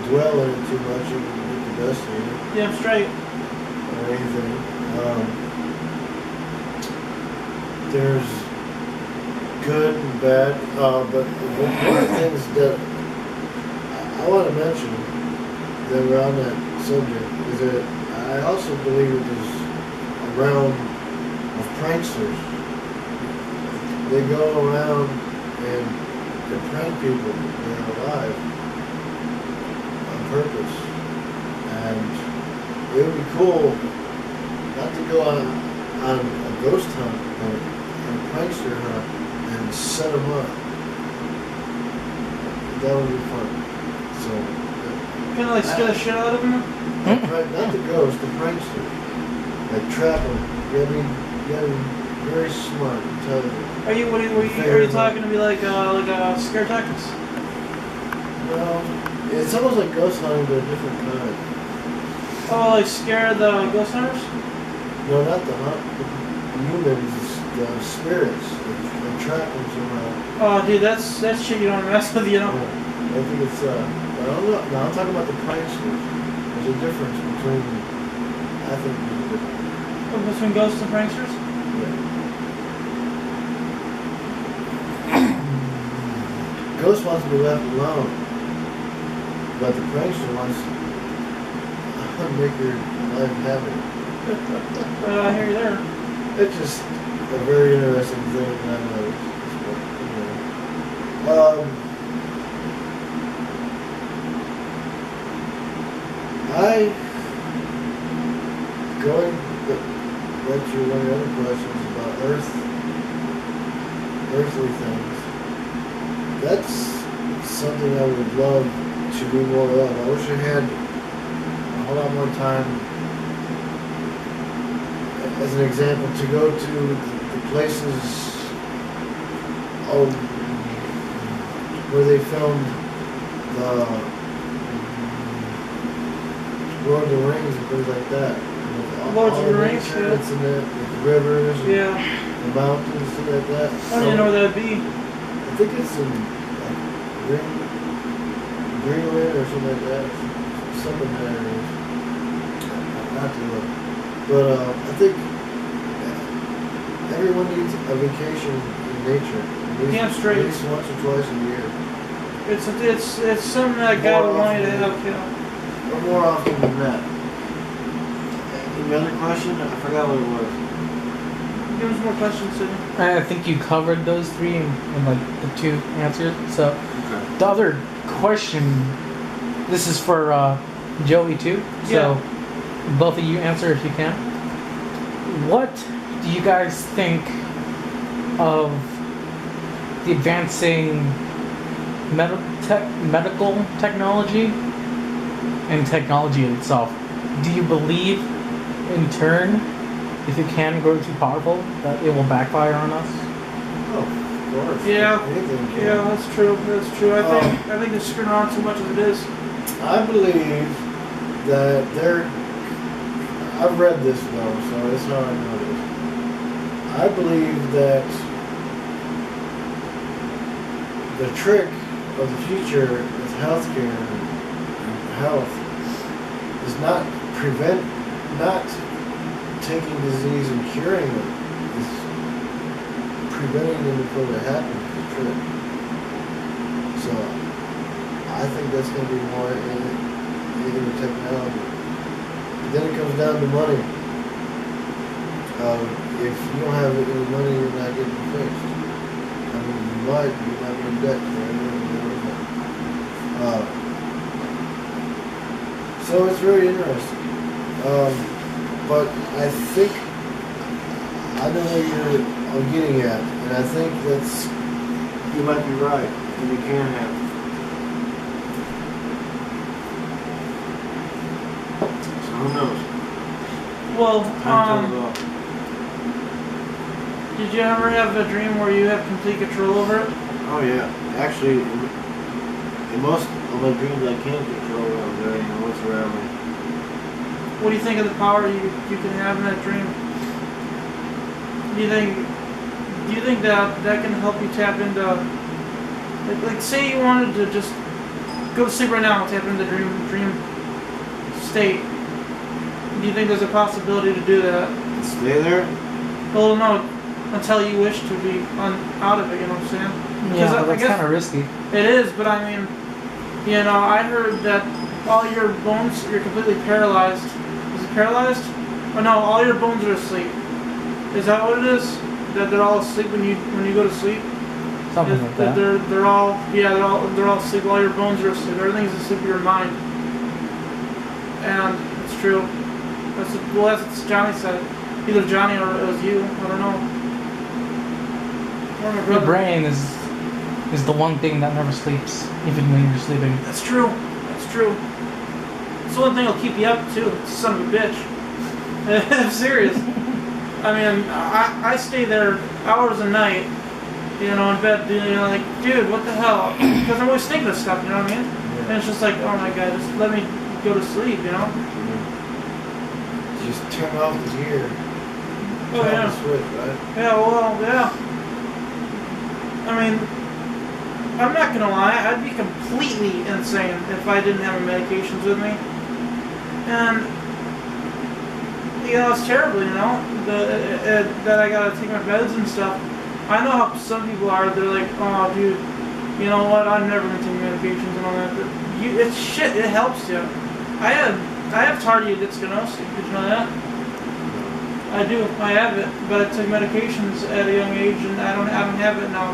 dwell in it too much, you can get the best of it. Yeah, I'm straight. Or anything. There's good and bad, but one of the things that I want to mention that we're on that subject is that I also believe that there's a realm of pranksters. They go around and they prank people when they're alive on purpose. And it would be cool not to go on a ghost hunt or a prankster hunt and set them up. That would be fun. So, Kind of like scare the shit out of them? not the ghost, the prankster. Like trap them. You gotta be very smart, intelligent. Are you talking to me like scare tactics? Well, it's almost like ghost hunting, but a different kind. Oh, like scare the ghost hunters? No, not the humans, the spirits. They trap them somehow. Oh, dude, that's shit you don't mess with, you know? Yeah. I think it's, I don't know. No, I'm talking about the pranksters. There's a difference between, I think there's a difference. Between ghosts and pranksters? Yeah. Ghost wants to be left alone, but the prankster wants to make your life happy. I hear you there. It's just a very interesting thing that I noticed. Going back to one of the other questions about earthly things, that's something I would love to do more of. I wish I had a whole lot more time, as an example, to go to the places where they filmed the Lord of the Rings and things like that. Lord of the Rings, yeah. It's in the rivers, and Yeah. the mountains, things like that. I don't even know where that'd be. I think it's in Greenland or something like that. Something there. Not to look. But I think everyone needs a vacation in nature. Damn straight. At least once or twice a year. It's something that God would want you to have, you know. Or more often than that. Any other question? I forgot what it was. Give us more questions, Sidney. I think you covered those three in like the two answers. So Okay. the other question, this is for Joey too. So both of you answer if you can. What do you guys think of the advancing medical technology and technology itself? Do you believe, in turn, if it can grow too powerful, that it will backfire on us? Oh, of course. Yeah. Anything can. Yeah, that's true. That's true. I think they're screwing around too much as it is. I believe that I've read this though, so it's how I know this. I believe that the trick of the future with healthcare and health is not taking disease and curing it. It's preventing them before they happen is the trick. So I think that's going to be more in the technology. But then it comes down to money. If you don't have any money, you're not getting fixed. I mean, you might be in debt for so it's very interesting. But I think I know where you're getting at, and I think you might be right, and it can happen. So who knows? Well, Time tells all. did you ever have a dream where you have complete control over it? Oh yeah, actually, in most of my dreams, I can't control what's around me. What do you think of the power you can have in that dream? Do you think that can help you tap into, like say you wanted to just go to sleep right now and tap into the dream state? Do you think there's a possibility to do that? Stay there? Well, no, until you wish to be out of it. You know what I'm saying? Yeah, but that's kind of risky. It is, but I mean, you know, I heard that all your bones, you're completely paralyzed. Is it paralyzed? Oh no, all your bones are asleep. Is that what it is? That they're all asleep when you go to sleep? Something like that. They're all asleep. All your bones are asleep. Everything's asleep in your mind. And it's true. That's what Johnny said. Either Johnny or it was you. I don't know. Or my Your brother. brain is the one thing that never sleeps, even when you're sleeping. That's true. That's true. It's the one thing that'll keep you up too. Son of a bitch. I'm serious. I mean, I stay there hours a night, you know, in bed, you know, like, dude, what the hell? Because I'm always thinking of stuff, you know what I mean? Yeah. And it's just like, oh my god, just let me go to sleep, you know? Just turn off the gear. Oh Turn yeah. the switch, right? Yeah, well, yeah. I mean, I'm not gonna lie, I'd be completely insane if I didn't have my medications with me. And, you know, it's terrible, you know, that I gotta take my meds and stuff. I know how some people are, they're like, oh dude, you know what, I'm never gonna take medications and all that, but it's shit, it helps you. I have tardive dyskinesia, did you know that? I do, I have it, but I took medications at a young age and I don't have it now,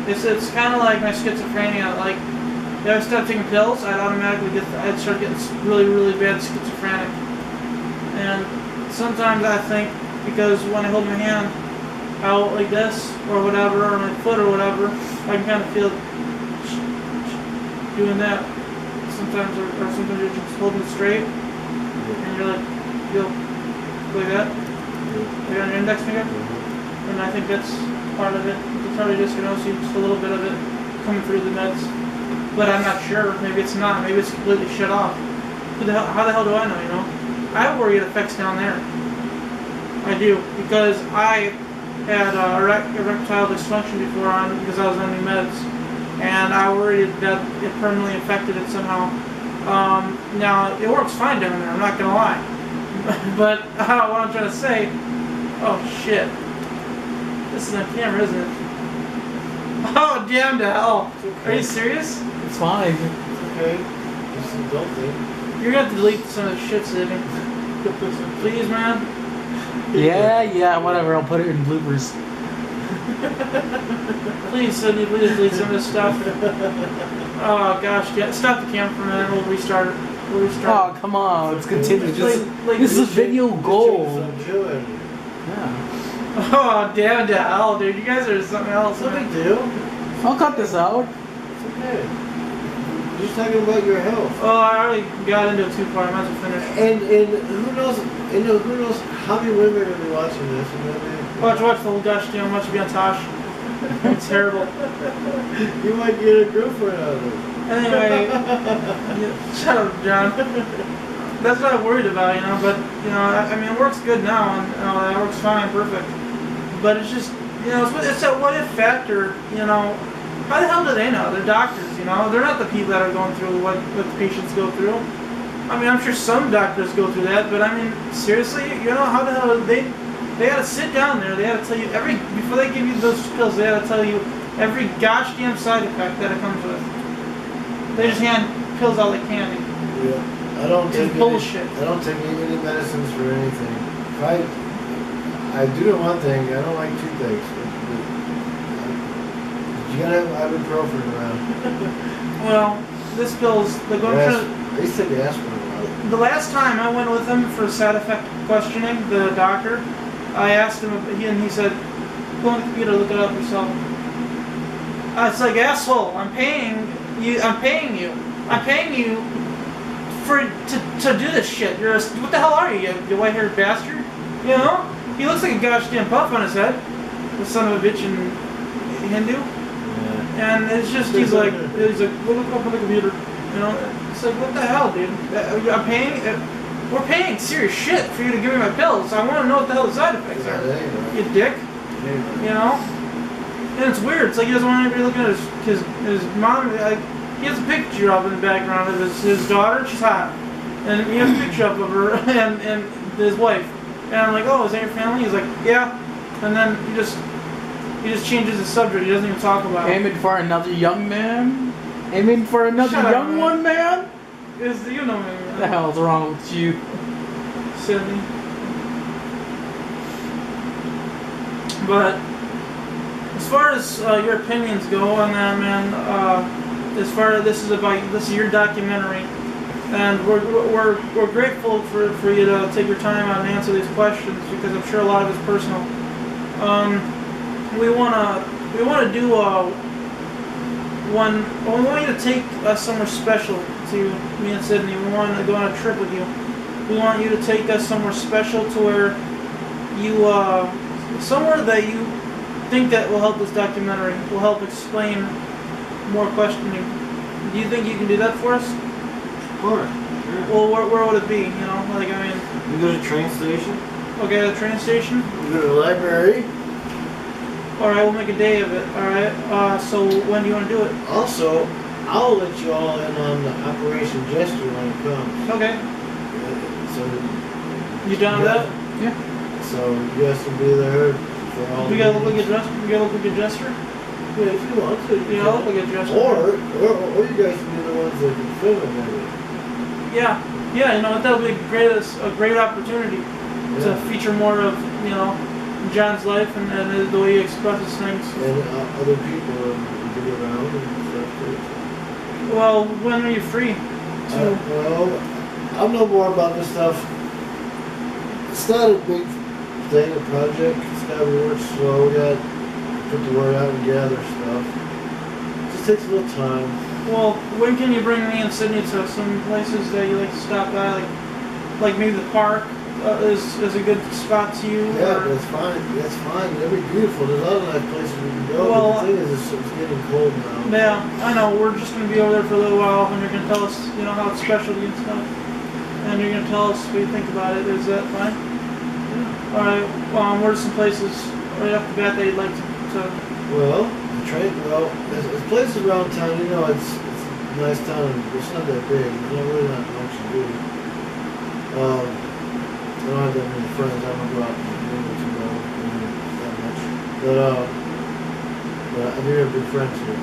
it's kind of like my schizophrenia, like, if I stopped taking pills, I'd start getting really, really bad schizophrenic. And sometimes I think, because when I hold my hand out like this, or whatever, or my foot or whatever, I can kind of feel doing that. Sometimes, or sometimes you're just holding it straight, and you're like, feel like that, like on your index finger. And I think that's part of it. The tardive dyskinesia, just a little bit of it coming through the meds. But I'm not sure. Maybe it's not. Maybe it's completely shut off. How the hell do I know, you know? I worry it affects down there. I do. Because I had erectile dysfunction before because I was on new meds. And I worried that it permanently affected it somehow. Now, it works fine down there, I'm not going to lie. But what I'm trying to say, oh shit. this is on camera, isn't it? Oh, damn to hell. Okay. Are you serious? It's fine. Okay. Just an adult thing. You're gonna have to delete some of the shit, Sydney. Please, man. Yeah, whatever. I'll put it in bloopers. Please, Sydney, please delete some of this stuff. Oh, gosh. Yeah, stop the camera for a minute. We'll restart it. We'll restart Oh, come on. Let's continue. Like, This is video gold. I'm chilling. Yeah. Oh, damn to hell, dude. You guys are something else, It's no man. big deal. I'll cut this out. It's okay. We're just talking about your health. Oh, I already got into it too far. I might as well finish. And who knows how many women are gonna be watching this? You know what I mean? Watch the whole gosh damn much be on Tosh. It's terrible. You might get a girlfriend out of it. Anyway, shut up, John. That's what I'm worried about, you know. But you know, I mean, it works good now, and you know, it works fine, perfect. But it's just, you know, it's that what if factor. You know, how the hell do they know? They're doctors, you know. They're not the people that are going through what the patients go through. I mean, I'm sure some doctors go through that, but I mean, seriously, you know, how the hell they gotta sit down there. They gotta tell you before they give you those pills. They gotta tell you every gosh damn side effect that it comes with. They just hand pills out like candy. Yeah, I don't It's take bullshit. I don't take any medicines for anything. I do know one thing. I don't like toothaches. You gotta have ibuprofen around. Well, this pill's like I used to take aspirin a lot. the last time I went with him for side effect questioning, the doctor, I asked him, and he said, "Go on the computer, look it up yourself." It's like, asshole, I'm paying you to do this shit. What the hell are you white-haired bastard? You know? He looks like a gosh damn puff on his head. The son of a bitch in Hindu. Yeah. And it's just, he's like, look up on the computer. You know? It's like, what the hell, dude? We're paying serious shit for you to give me my pills. I want to know what the hell the side effects are. You dick. You know? And it's weird. It's like he doesn't want anybody looking at his mom. Like, he has a picture up in the background of his daughter. She's hot. And he has a picture up of her and his wife. And I'm like, oh, is that your family? He's like, yeah. And then he just changes the subject. He doesn't even talk about it. Aiming for another young man? Aiming for another Shut up, young man. one, man? You know me, What the hell's wrong with you? Sydney. But as far as your opinions go on that, man, as far as this is your documentary, and we're grateful for you to take your time out and answer these questions, because I'm sure a lot of it's personal. We wanna do one. We want you to take us somewhere special to me and Sydney. We want to go on a trip with you. We want you to take us somewhere special to where you somewhere that you think that will help this documentary, will help explain more questioning. Do you think you can do that for us? Of course. Sure. Well, where would it be? You know, like, I mean... We go to the train station. Okay, the train station? We go to the library. Alright, we'll make a day of it. Alright, so when do you want to do it? Also, I'll let you all in on the Operation Gesture when it comes. Okay. So, You done with that? Yeah. so you guys can be there for all We the gotta look like a meetings. gesture? We gotta look like a gesture? Yeah, if you want to. Yeah, I'll look like a gesture. Or you guys can be the ones that can film it maybe. Yeah, you know, that would be a great opportunity to feature more of, you know, John's life and the way he expresses things. And other people to be around and stuff too. Well, when are you free? Well, I'll know more about this stuff. It's not a big thing, a project. It's got to work slow. We got to put the word out and gather stuff. It just takes a little time. Well, when can you bring me and Sydney to some places that you like to stop by, like maybe the park is a good spot to you? Yeah, or... that's fine. That's fine. That'd be beautiful. There's a lot of nice places we can go. Well, but the thing is, it's getting cold now. Yeah, I know. We're just gonna be over there for a little while, and you're gonna tell us, you know, how it's special to you and stuff, and you're gonna tell us what you think about it. Is that fine? Yeah. All right. What are some places right off the bat that you'd like to? Well, there's places around town. You know, it's a nice town. It's not that big. There's not really not much to do. I don't have that many friends. I don't go out and do too well. That much. But I do have good friends here.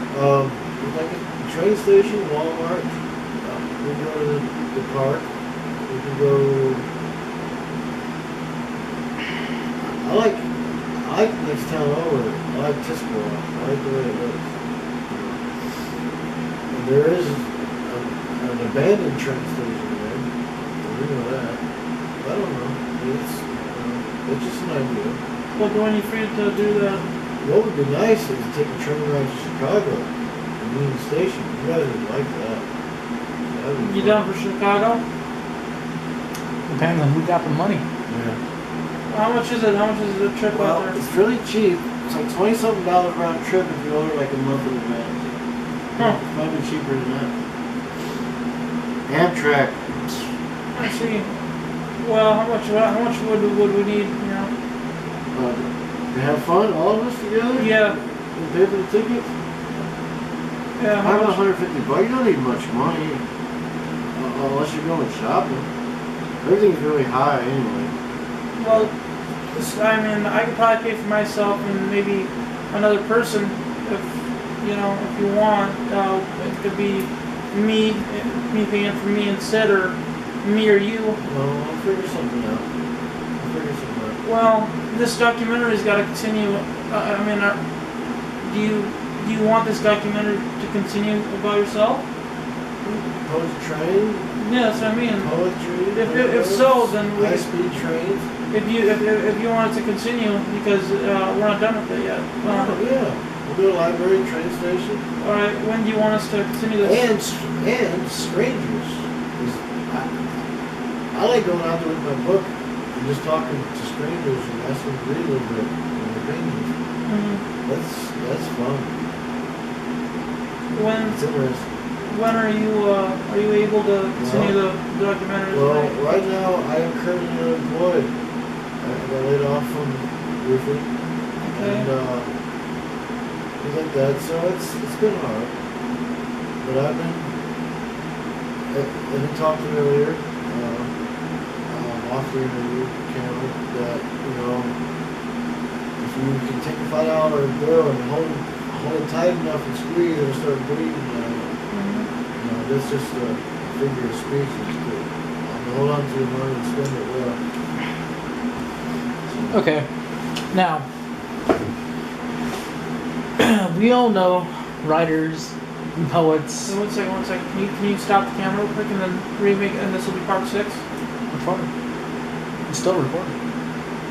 Like a train station, Walmart. We can go to the park. We can go. I like the next town over. I like Tiscrow. I like the way it looks. And there is an abandoned train station there. We know that. I don't know. It's just an idea. Well, when you free to do that? What would be nice is to take a train ride to Chicago and Union Station. You guys would like that. You down for Chicago? Depends on who got the money. Yeah. How much is it? How much is the trip out there? It's really cheap. It's like $20-something round trip if you order like a month in advance. Huh. It might be cheaper than that. Amtrak. I see. Well, how much would we need? You know. To have fun, all of us together. Yeah. And pay for the tickets. Yeah. How about $150? You don't need much money unless you're going shopping. Everything's really high anyway. Well, I mean, I could probably pay for myself and maybe another person if you want. It could be me paying for me instead, or me or you. Well, I'll figure something out. Well, this documentary's got to continue. I mean, do you want this documentary to continue about yourself? Poetry train? Yeah, that's what I mean. Poetry? If so, then we. High-speed trains? If you want it to continue, because we're not done with it yet. Yeah. We'll go to the library, train station. All right. When do you want us to continue this? And strangers. I like going out there with my book and just talking to strangers and asking them to read a little bit and their opinions. Mm-hmm. That's fun. It's interesting. When are you able to continue the documentary? Well, right now I am currently unemployed. I got laid off from roofing. Okay. And things like that. So it's been hard. But I've been talking earlier, off the interview camera, that if you can take a $5 bill and hold it tight enough and squeeze, it'll start bleeding. That's just a figure of speech. Hold on to your money and spend it well. Okay. Now, we all know writers and poets. One second. Can you stop the camera real quick and then remake it, and this will be part 6? Recording. It's still recording.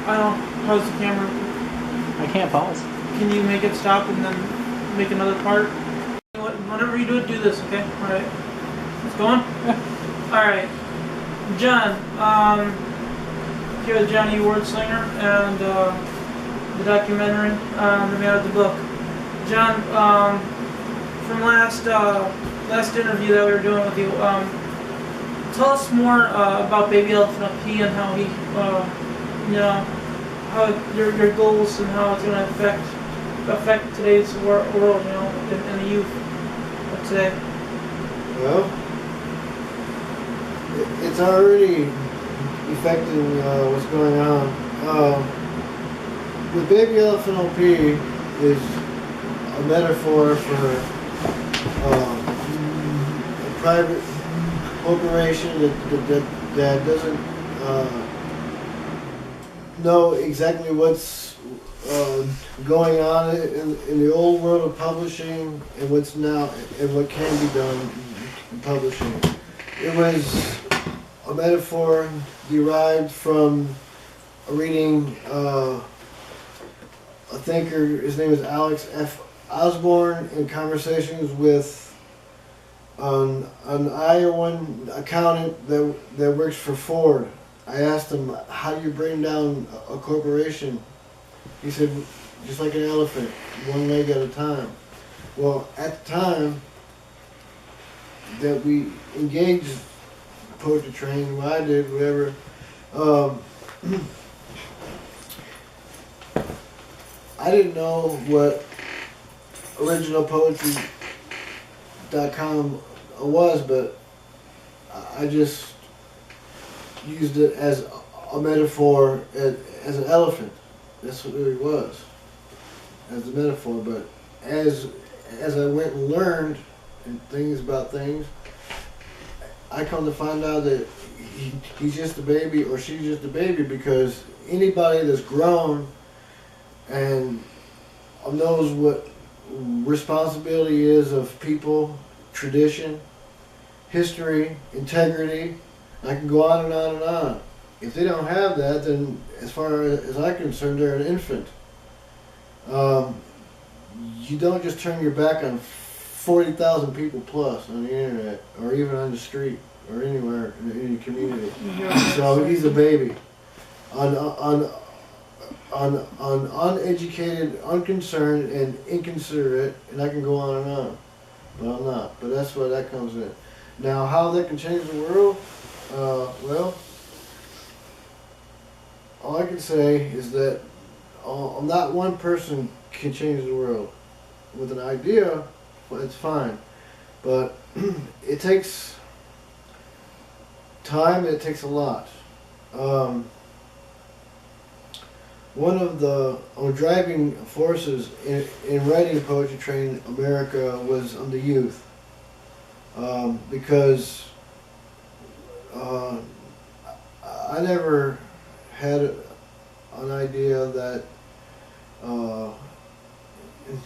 I don't know. How's the camera? I can't pause. Can you make it stop and then make another part? Whenever you do it, do this, okay? Alright. It's going? Yeah. Alright. John, here with Johnny Wordslinger and the documentary that made out the book. John, from last interview that we were doing with you, tell us more about Baby Elephant LP and how he, how your goals and how it's going to affect today's world, and the youth of today. Well, it's already affecting what's going on. The Baby Elephant LP is a metaphor for a private corporation that doesn't know exactly what's going on in the old world of publishing and what's now and what can be done in publishing. It was a metaphor derived from a reading a thinker. His name is Alex F. Osborne, in conversations with an Iowan accountant that works for Ford. I asked him, how do you bring down a corporation? He said, just like an elephant, one leg at a time. Well, at the time that we engaged poetry training, what I did, whatever, I didn't know what originalpoetry.com was, but I just used it as a metaphor, as an elephant. That's what it really was. as a metaphor, but as I went and learned and things about things, I come to find out that he's just a baby or she's just a baby, because anybody that's grown and knows what responsibility is of people, tradition, history, integrity, I can go on and on and on. If they don't have that, then as far as I'm concerned, they're an infant. You don't just turn your back on 40,000 people plus on the internet, or even on the street, or anywhere in your community. So he's a baby. On uneducated, unconcerned, and inconsiderate, and I can go on and on. But I'm not. But that's where that comes in. Now, how that can change the world? Well, all I can say is that not one person can change the world. With an idea, well, it's fine. But it takes time, it takes a lot. One of the driving forces in writing Poetry Train America was the youth. Because I never had an idea that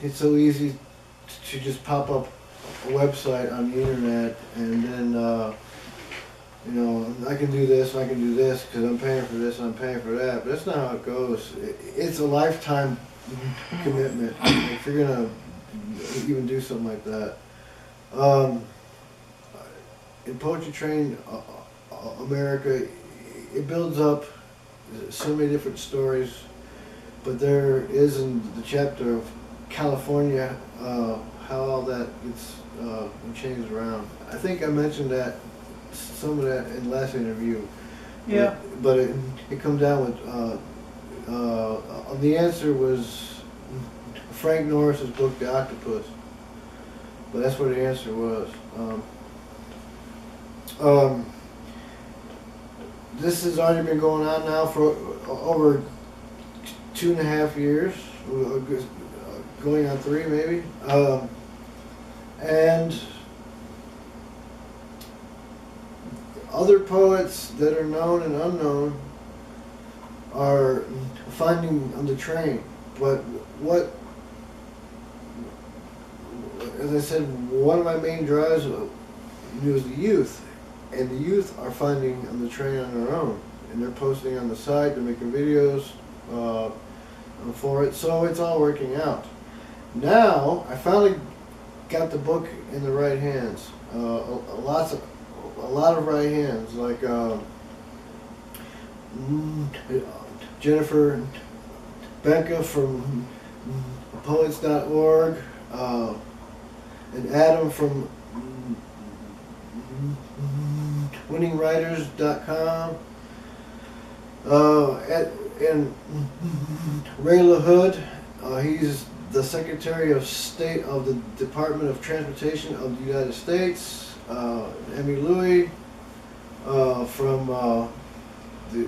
it's so easy to just pop up a website on the internet and then you know, I can do this and I can do this because I'm paying for this and I'm paying for that. But that's not how it goes. It's a lifetime commitment if you're gonna even do something like that. In Poetry Train America, it builds up so many different stories, but there is in the chapter of California how all that gets changed around. I think I mentioned that some of that in the last interview. Yeah. But it comes down with the answer was Frank Norris's book, The Octopus. But that's what the answer was. This has already been going on now for over 2.5 years, going on 3 maybe. And other poets that are known and unknown are finding on the train. But what, as I said, one of my main drives was the youth. And the youth are finding on the train on their own. And they're posting on the site, they're making videos for it. So it's all working out. Now, I finally got the book in the right hands. A lot of right hands, like Jennifer Benka from poets.org, and Adam from winningwriters.com, and Ray LaHood, he's the Secretary of State of the Department of Transportation of the United States. Emmy Louie from the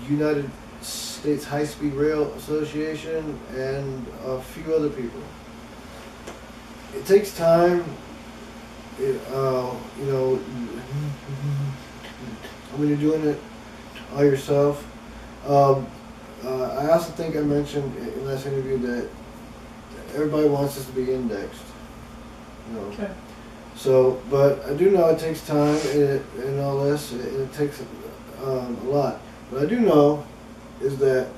United States High-Speed Rail Association, and a few other people. It takes time. You know, when you're doing it all yourself. I also think I mentioned in the last interview that everybody wants this to be indexed. You know. Okay. So, but I do know it takes time and all this, and it takes a lot. What I do know is that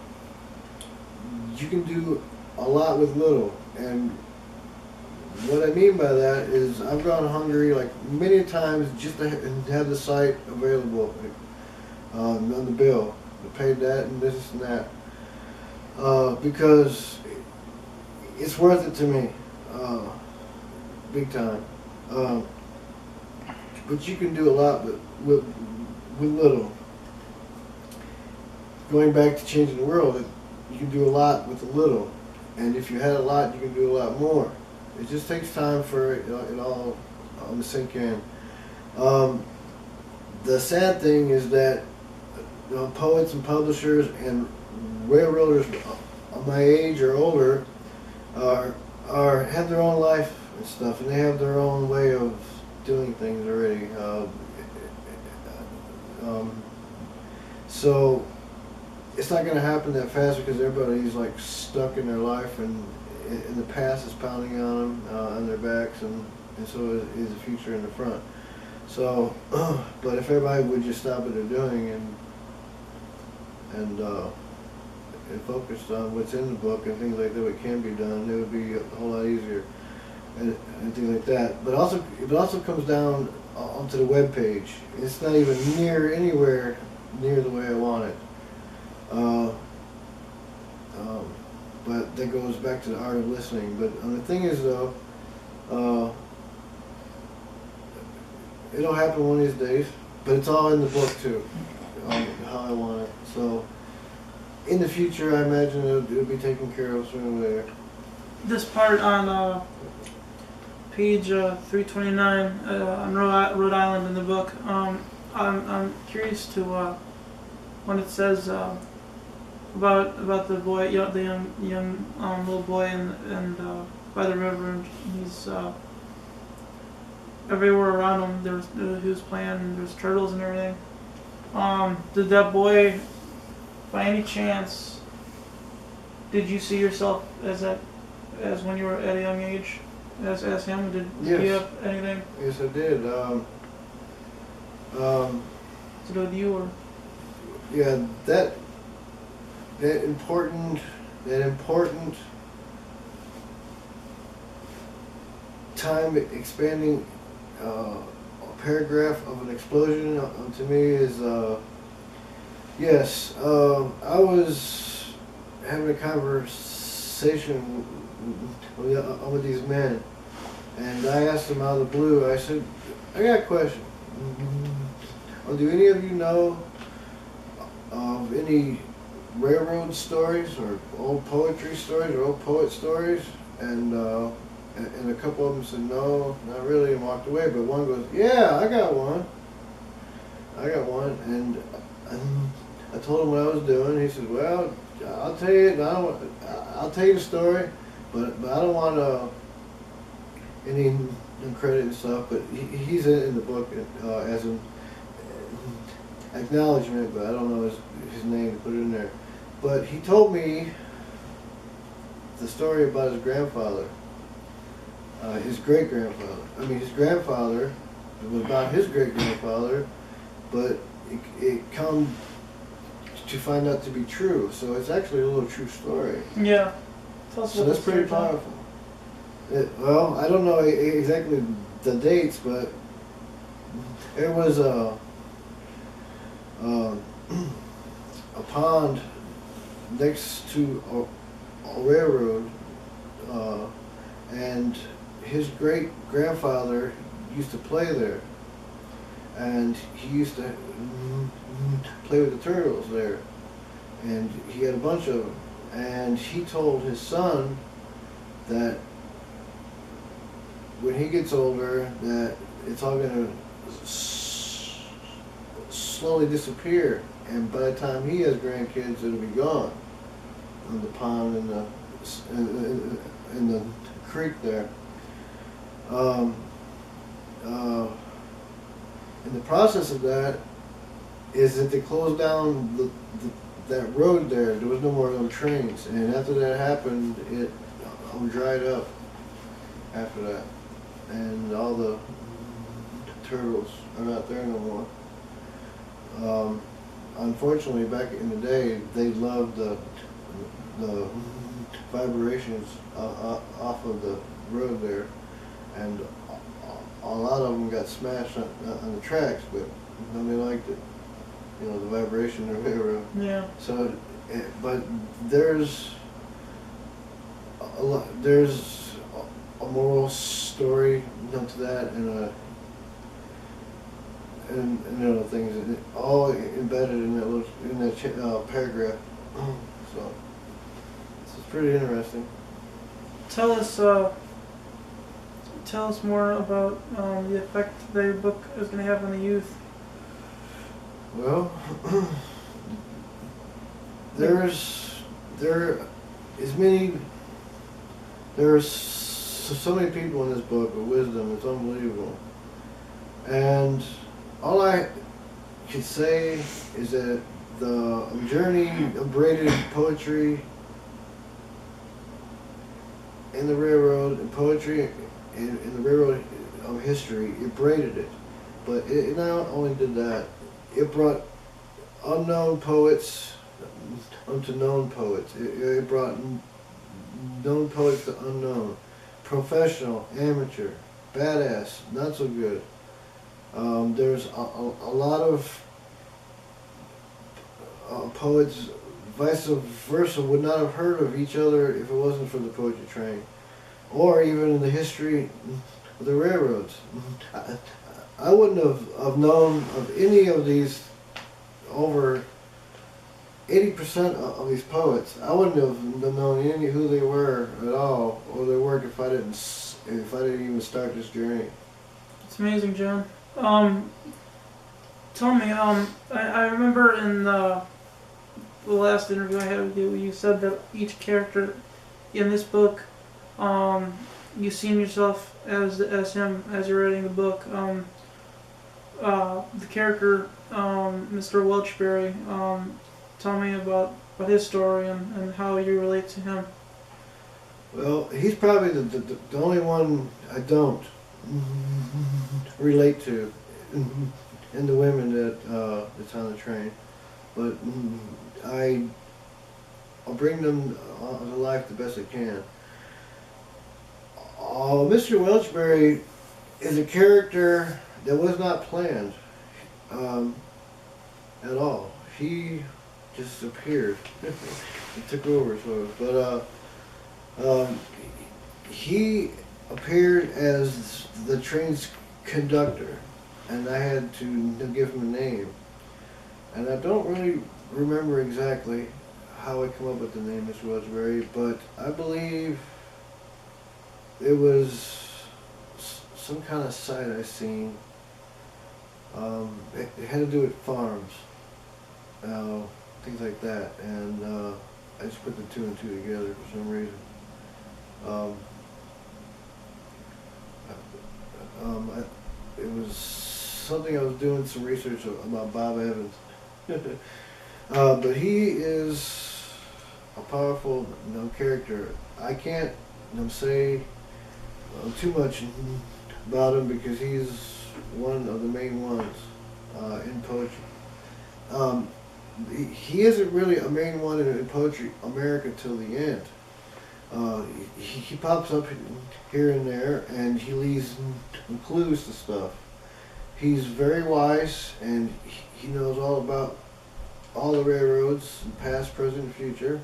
you can do a lot with little, and what I mean by that is I've gone hungry like many times just to have the site available on the bill. I paid that and this and that because it's worth it to me, big time. But you can do a lot with little. Going back to changing the world, you can do a lot with a little, and if you had a lot, you can do a lot more. It just takes time for it all to sink in. The sad thing is that poets and publishers and railroaders of my age or older are have their own life and stuff, and they have their own way of doing things already. So it's not going to happen that fast because everybody's like stuck in their life, and the past is pounding on them on their backs, and so is the future in the front. So, but if everybody would just stop what they're doing and focused on what's in the book and things like that, what can be done, it would be a whole lot easier and things like that. But also, it also comes down onto the web page. It's not even anywhere near the way I want it. But that goes back to the art of listening. But the thing is, though, it'll happen one of these days. But it's all in the book too, how I want it. So in the future, I imagine it'll be taken care of sooner or later. This part on page 329 on Rhode Island in the book. I'm curious to when it says about the boy, the young little boy, and by the river, and he's everywhere around him. He was playing, and there's turtles and everything. Did that boy, by any chance, did you see yourself as when you were at a young age, as him? Did you have anything? Yes, I did. To do with you, or? Yeah, that important time expanding a paragraph of an explosion to me is yes. I was having a conversation with these men, and I asked them out of the blue. I said, "I got a question. Do any of you know of any railroad stories or old poetry stories or old poet stories?" And a couple of them said, "No, not really," and walked away. But one goes, "Yeah, I got one. And I told him what I was doing. He said, "Well, I'll tell you. I'll tell you the story, but I don't want any credit and stuff." But he's in the book as an acknowledgement, but I don't know his name to put in there. But he told me the story about his grandfather, his great-grandfather. I mean, his grandfather, it was about his great-grandfather, but it come to find out to be true. So it's actually a little true story. Yeah. So that's pretty powerful. Well, I don't know exactly the dates, but it was a pond next to a railroad, and his great-grandfather used to play there, and he used to play with the turtles there, and he had a bunch of them, and he told his son that when he gets older that it's all going to slowly disappear, and by the time he has grandkids, it'll be gone. On the pond in the creek there. In the process of that is that they closed down that road there. There was no more of them trains, and after that happened, it dried up after that, and all the turtles are not there no more. Unfortunately, back in the day, they loved the vibrations off of the road there, and a lot of them got smashed on the tracks, but nobody liked it. You know, the vibration of the railroad. Yeah. So, but there's a moral story to that, and other things, all embedded in that paragraph. So this is pretty interesting. Tell us more about the effect the book is going to have on the youth. Well, there is many There's so many people in this book with wisdom. It's unbelievable. And all I can say is that the journey of braided poetry in the railroad and poetry in the railroad of history, it braided it. But it not only did that, it brought unknown poets onto known poets. It brought known poets to unknown. Professional, amateur, badass, not so good. There's a lot of poets, vice versa, would not have heard of each other if it wasn't for the poetry train, or even in the history of the railroads. I wouldn't have known of any of these, over 80% of these poets. I wouldn't have known any who they were at all, or their work, if I didn't even start this journey. It's amazing, John. Tell me, I remember in the last interview I had with you, you said that each character in this book, you seen yourself as him as you're writing the book. The character, Mr. Welchberry, tell me about his story and how you relate to him. Well, he's probably the only one I don't relate to, and the women that's on the train. But I'll bring them to life the best I can. Mr. Welchberry is a character that was not planned at all. He just appeared. He took over, sort of. But he appeared as the train's conductor, and I had to give him a name. And I don't really remember exactly how I come up with the name Mr. Wordslinger, but I believe it was some kind of sight I seen. It had to do with farms, things like that, and I just put the two and two together for some reason. It was something I was doing some research about Bob Evans. But he is a powerful character. I can't say too much about him because he's one of the main ones in poetry. He isn't really a main one in Poetry America till the end. He pops up here and there, and he leaves clues to stuff. He's very wise, and he knows all about all the railroads, past, present, and future.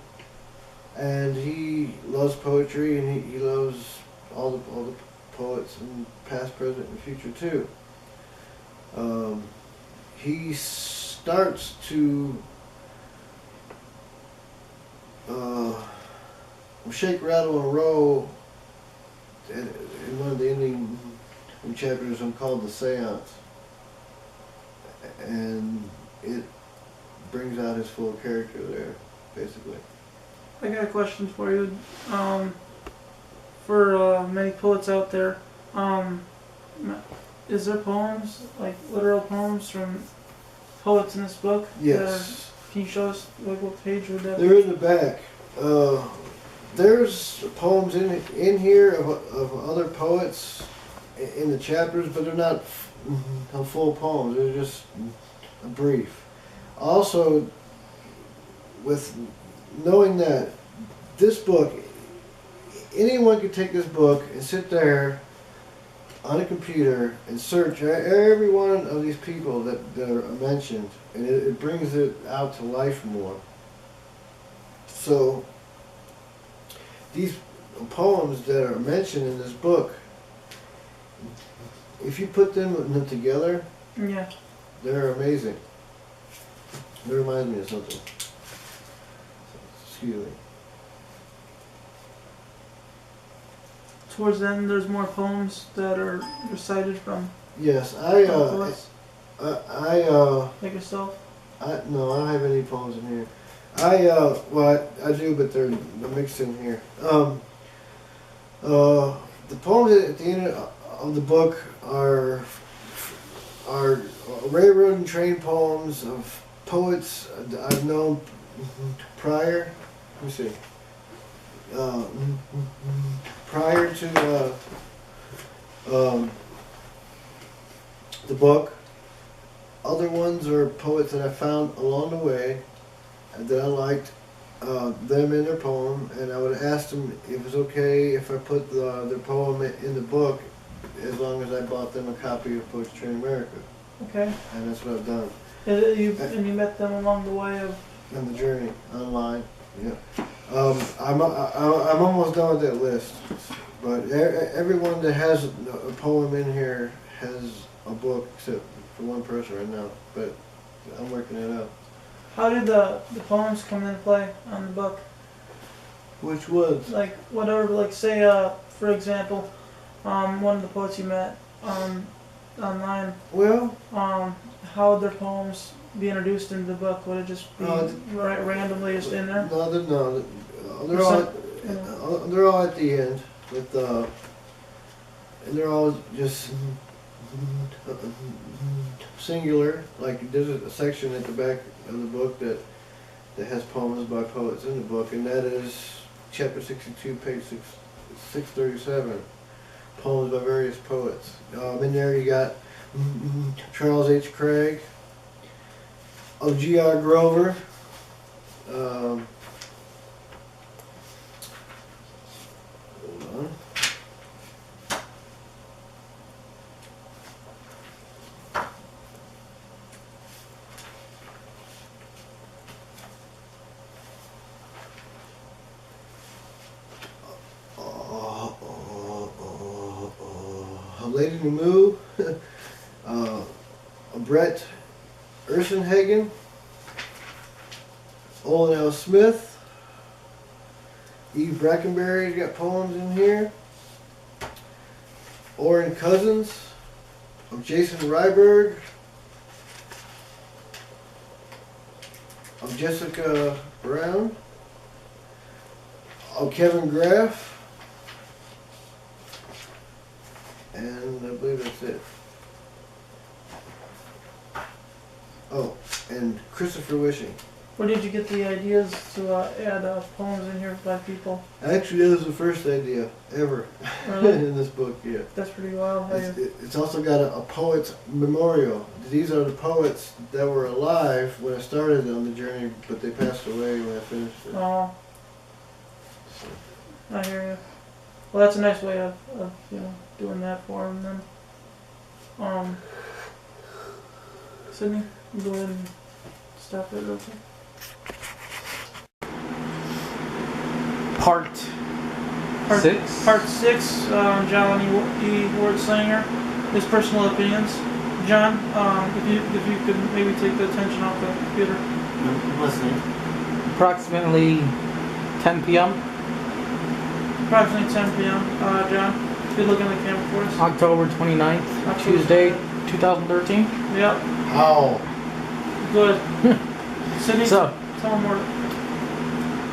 And he loves poetry, and he loves all the poets, and past, present, and future too. He starts to shake, rattle, and roll in one of the ending chapters called The Seance. And it brings out his full character there, basically. I got a question for you. For many poets out there, is there poems, like literal poems from poets in this book? Yes. Can you show us what page would that be? They're in the back. There's poems in here of other poets in the chapters, but they're not full poems. They're just brief. Also, with knowing that this book, anyone could take this book and sit there on a computer and search every one of these people that are mentioned, and it brings it out to life more. So these poems that are mentioned in this book, if you put them together, yeah, they're amazing. It reminds me of something. Excuse me. Towards the end, there's more poems that are recited from Yes, poets, like yourself. No, I don't have any poems in here. Well, I do, but they're mixed in here. The poems at the end of the book are railroad and train poems of poets I've known prior. Let me see. Prior to the book. Other ones are poets that I found along the way that I liked them in their poem, and I would ask them if it's okay if I put their poem in the book, as long as I bought them a copy of Poetry Train America. Okay. And that's what I've done. And you met them along the way of. On the journey online. Yeah. I'm almost done with that list, but everyone that has a poem in here has a book, except for one person right now. But I'm working it out. How did the poems come into play on the book? Which was? Like whatever, like say for example, one of the poets you met online. Well, how would their poems be introduced into the book? Would it just be randomly just in there? No, they're all at the end with and they're all just singular. Like there's a section at the back of the book that has poems by poets in the book, and that is chapter 62, page 637. Poems by various poets. In there you got Charles H. Craig, of G.R. Grover, hold on. Lady Namu, Brett Ursenhagen, Olin L. Smith, Eve Brackenberry's got poems in here, Orrin Cousins, of Jason Ryberg, of Jessica Brown, of Kevin Graff, and I believe that's it. Oh, and Christopher Wishing. Where did you get the ideas to add poems in here by people? Actually, that was the first idea ever Really? in this book, yeah. That's pretty wild. It's also got a poet's memorial. These are the poets that were alive when I started on the journey, but they passed away when I finished it. Oh, I hear you. Well, that's a nice way of doing that for them then. Sydney, you go ahead and stop it real quick. Part 6? Part 6, John E. Wordslinger, his personal opinions. John, if you could maybe take the attention off the computer. I'm listening. Approximately 10 p.m. Approximately 10 p.m. John, if you look in the camera for us. October 29th, Tuesday, 2013. Yep. How? Good. Sydney, So, tell them more.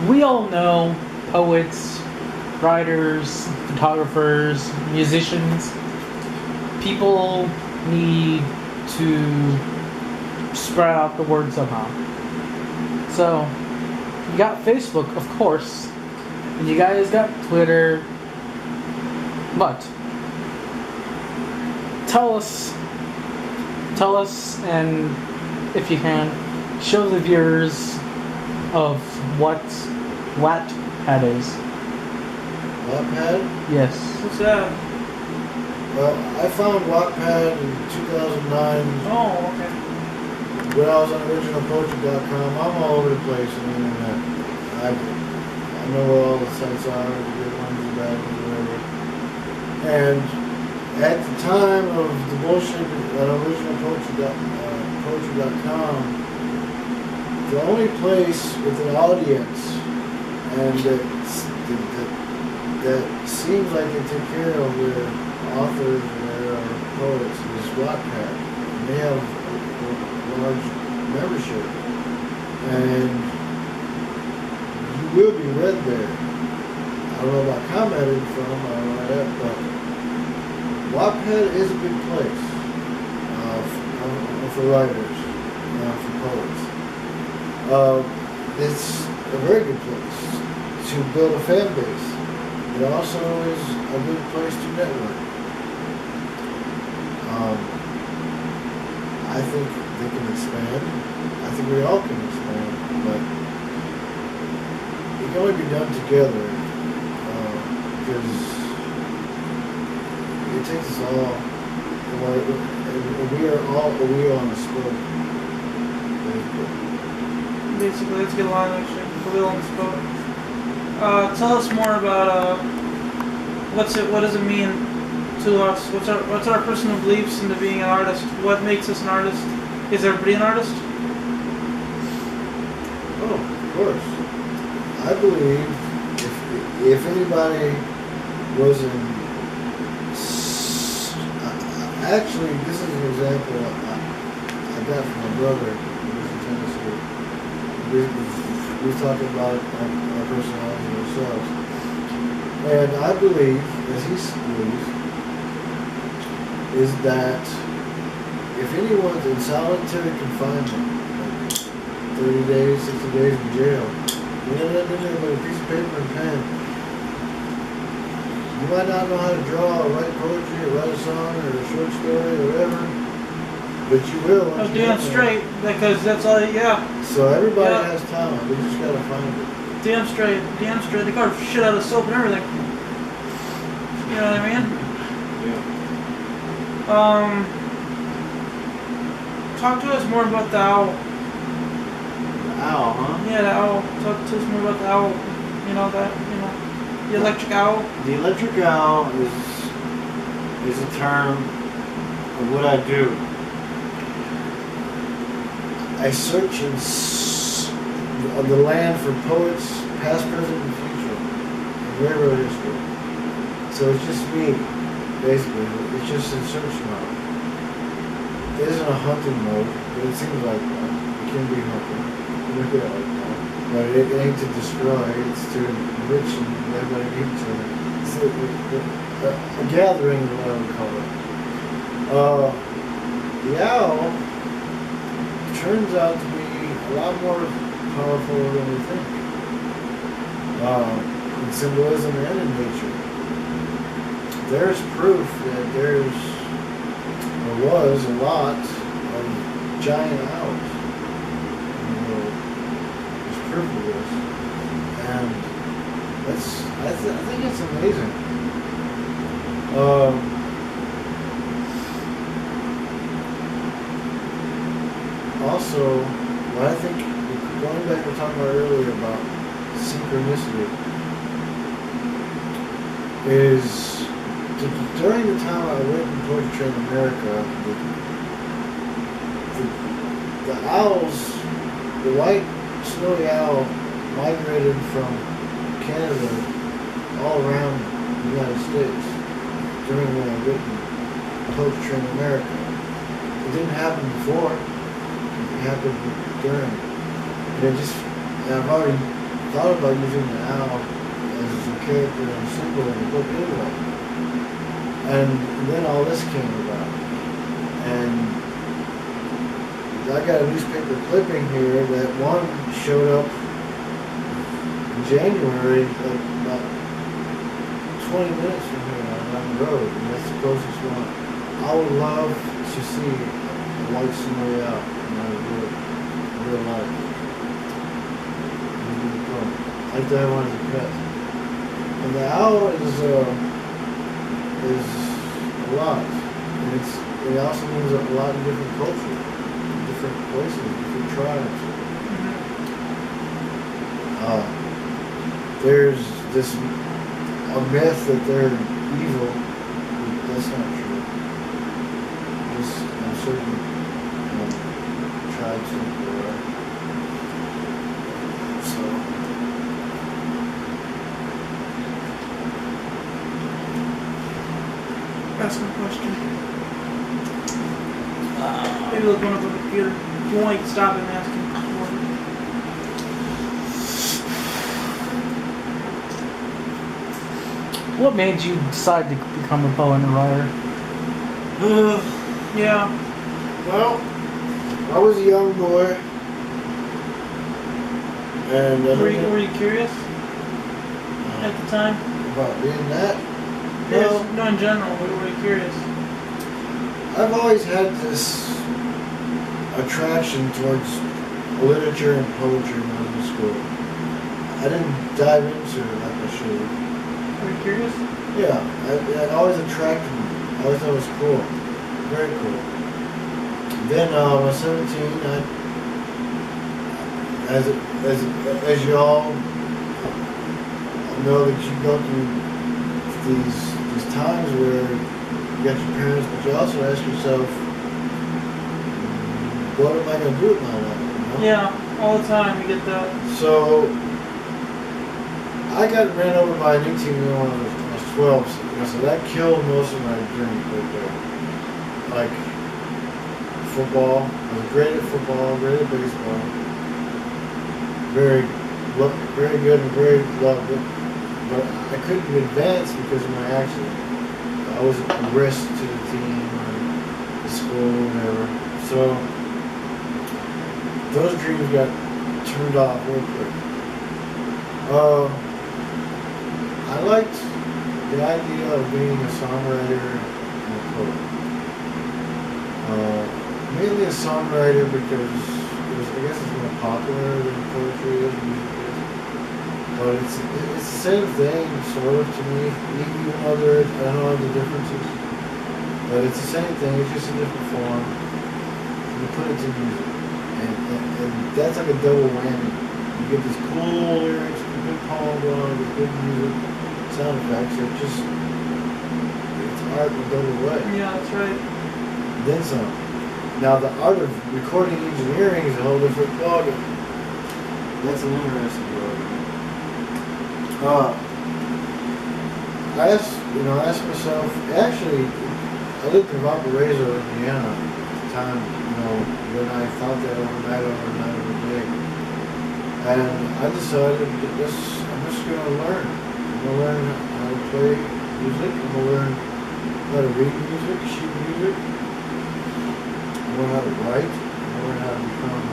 we all know poets, writers, photographers, musicians. People need to spread out the word somehow. So, you got Facebook, of course, and you guys got Twitter, but tell us, and if you can, show the viewers of what Wattpad is. Wattpad? Yes. What's that? Well, I found Wattpad in 2009 Oh, okay. when I was on originalpoetry.com. I'm all over the place on the internet. I know where all the sites are, the good ones, the bad ones, whatever. And at the time of the bullshit at originalpoetry.com, the only place with an audience and that seems like they take care of their authors and their poets is Wattpad. And they have a large membership. And you will be read there. I don't know about commented from, I don't know that, but Wattpad is a good place for writers, for poets. It's a very good place to build a fan base. It also is a good place to network. I think they can expand. I think we all can expand, but it can only be done together because it takes us all. And we are all a wheel on the spoke. Basically, let's get a line actually. The wheel on the spoke. Tell us more about what does it mean to us? What's our personal beliefs into being an artist? What makes us an artist? Is everybody an artist? Oh, of course. I believe if anybody was in, actually, this is an example I got from my brother who was in Tennessee. We were talking about our personalities and ourselves. And I believe, as he believes, is that if anyone's in solitary confinement, like 30 days, 60 days in jail, you have nothing there but a piece of paper and pen. You might not know how to draw or write poetry or write a song or a short story or whatever, but you will. Oh, damn straight, because that's all. Yeah. So everybody has talent. We just gotta find it. Damn straight. They carve shit out of soap and everything. You know what I mean? Yeah. Talk to us more about the owl. The owl, huh? Yeah, the owl. Talk to us more about the owl. The electric owl. The electric owl is a term of what I do. I search on the land for poets, past, present, and future, in railroad history. So it's just me, basically. It's just in search mode. It isn't a hunting mode, but it seems like one. It can be hunting. Look at it like that. But it ain't to destroy, it's to enrich and everybody get to it. It's a gathering is what I would call it. The owl turns out to be a lot more powerful than we think. In symbolism and in nature. There's proof that there was a lot of giant owls. There's proof of this. And I think it's amazing. Also, what I think, going back to talking about earlier about synchronicity, is during the time I went in Poetry in America, the owls, the white snowy owl migrated from Canada all around the United States during when I went in Poetry in America. It didn't happen before. It happened during. And I've already thought about using the owl as a character and a symbol in the book anyway. And then all this came about. And I got a newspaper clipping here that one showed up in January, like about 20 minutes from here on the road, and that's the closest one. I would love to see a white snowy owl in real life. Like that one as a pet. And the owl is a lot. And it also means a lot in different cultures, different places, different tribes. There's this a myth that they're evil. That's not true. Just certain tribes think they are. So. Ask him a question. Maybe look one up on the computer. If you want, you can stop and ask him. What made you decide to become a poet and writer? Yeah. Well, I was a young boy, and Were you curious at the time? about being that. No, in general. Were you curious? I've always had this attraction towards literature and poetry when I was in school. I didn't dive into it like I should. Were you curious? Yeah, it always attracted me. I always thought it was cool. Very cool. Then when I was 17, as you all know that you go through these times where you got your parents, but you also ask yourself, what am I going to do with my life? You know? Yeah, all the time you get that. So I got ran over by an 18-year-old when I was 12, so that killed most of my dreams right there. Like football, I was great at football, great at baseball, very good and very loved it. But I couldn't advance because of my accident. I was a risk to the team or the school, whatever. So those dreams got turned off real quick. I liked the idea of being a songwriter and a poet. Mainly a songwriter because I guess it's more popular than poetry is, music is. But it's the same thing, sort of, to me. Even though I don't know the differences. But it's the same thing, it's just a different form. And you put it to music. And that's like a double whammy. You get these cool lyrics, good poem going, with good music, sound effects. It's art in a double way. Yeah, that's right. Then some. Now the art of recording engineering is a whole different ballgame. That's an interesting ballgame. I asked myself. Actually, I lived in Valparaiso, Indiana, at the time. When I thought that overnight every day, and I decided that I'm just going to learn. I'm going to learn how to play music. I'm going to learn how to read music, sheet music. Learn how to write, learn how to become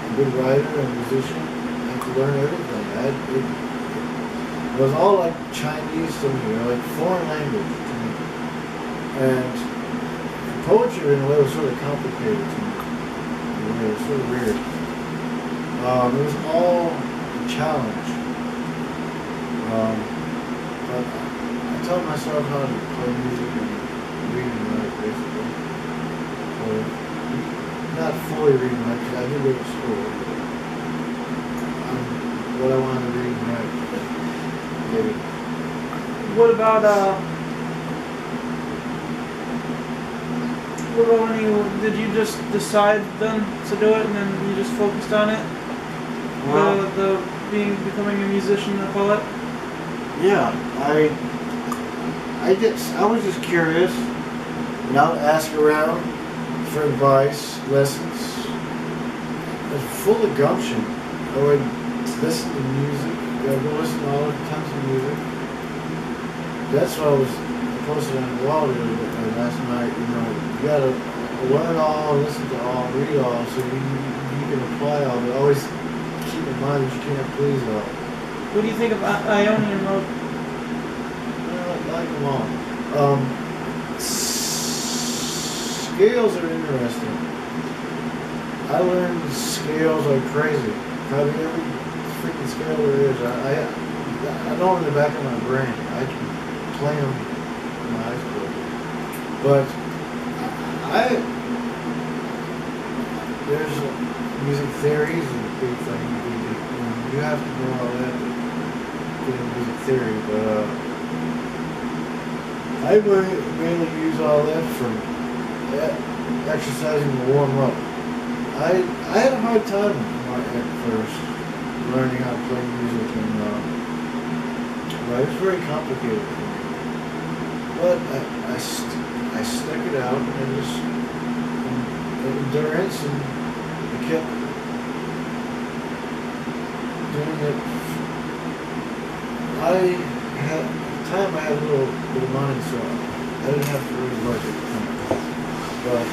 a good writer and musician, and to learn everything. It was all like Chinese to me, or like foreign language to me. And poetry in a way was sort of complicated to me. In a way, it was sort of weird. It was all a challenge. But I taught myself how to play music and read and write, basically. Not fully reading much, because I did go to school. What I wanted to read and write. Maybe. What about when did you just decide then to do it and then you just focused on it? Well, Becoming a musician, a poet? Yeah, I was just curious, and I would ask around for advice, lessons. I was full of gumption. I would listen to music. I would go listen to all kinds of music. That's what I posted on the wall last night. You gotta learn all, listen to all, read all, so you can apply all. But always keep in mind that you can't please all. What do you think of Ionian mode? I like them all. Scales are interesting. I learned scales like crazy. Probably every freaking scale there is. I know them in the back of my brain. I can play them in my eyes closed. But there's music theories and big thing. You have to know all that to get into music theory. But I mainly use all that for exercising to warm up. I had a hard time at first learning how to play music, and it was very complicated for me. But I stuck it out and just endurance, and I kept doing it. time I had a little bit of money, so I didn't have to really work at the time. But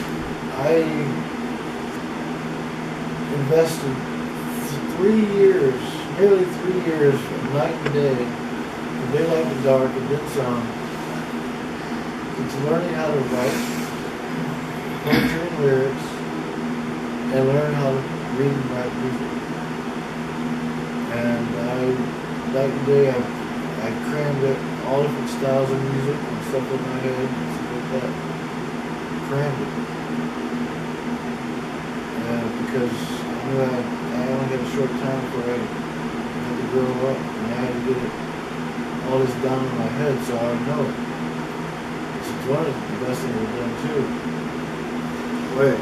I invested 3 years, nearly 3 years, night and day, from daylight to dark, and then some, into learning how to write poetry and lyrics, and learn how to read and write music. And night and day, I crammed it, all different styles of music and stuff in my head, stuff like that. Crammed it. Because I knew I only had a short time before I had to grow up, and I had to get it all this down in my head so I would know it. So it's one of the best things I've done too. Wait.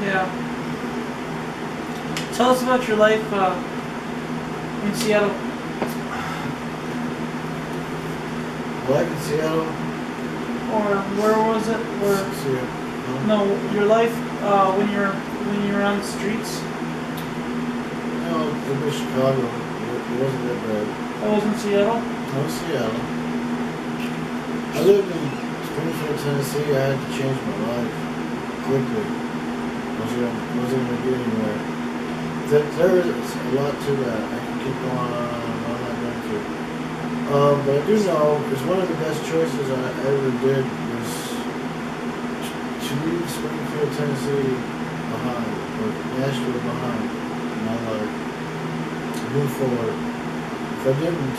Yeah. Tell us about your life in Seattle. Life in Seattle? Or where was it? Where? Seattle. No, your life when you're on the streets. No, it was Chicago. It wasn't that bad. That was in Seattle? No, Seattle. I lived in Springfield, Tennessee. I had to change my life quickly. Wasn't going to get anywhere. There is a lot to that. I can keep going on. I'm not going to. But I do know it's one of the best choices I ever did was to leave Springfield, Tennessee behind, or Nashville behind in my life. To move forward. If I didn't,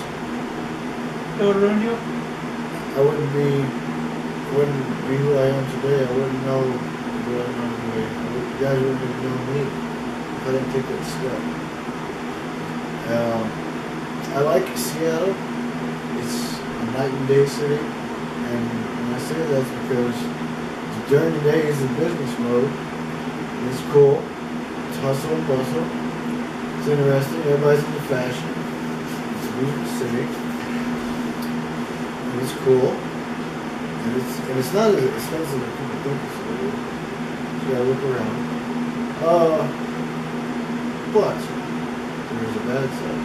It would ruin you? I wouldn't be who I am today. I wouldn't know what I know today. You guys wouldn't have known me if I didn't take that step. I like Seattle. It's a night and day city, and when I say that's because during the day is in business mode. It's cool. It's hustle and bustle. It's interesting. Everybody's into fashion. It's a music city. And it's cool. And it's not as expensive as people think it's going to be. So you gotta look around. But there is a bad side.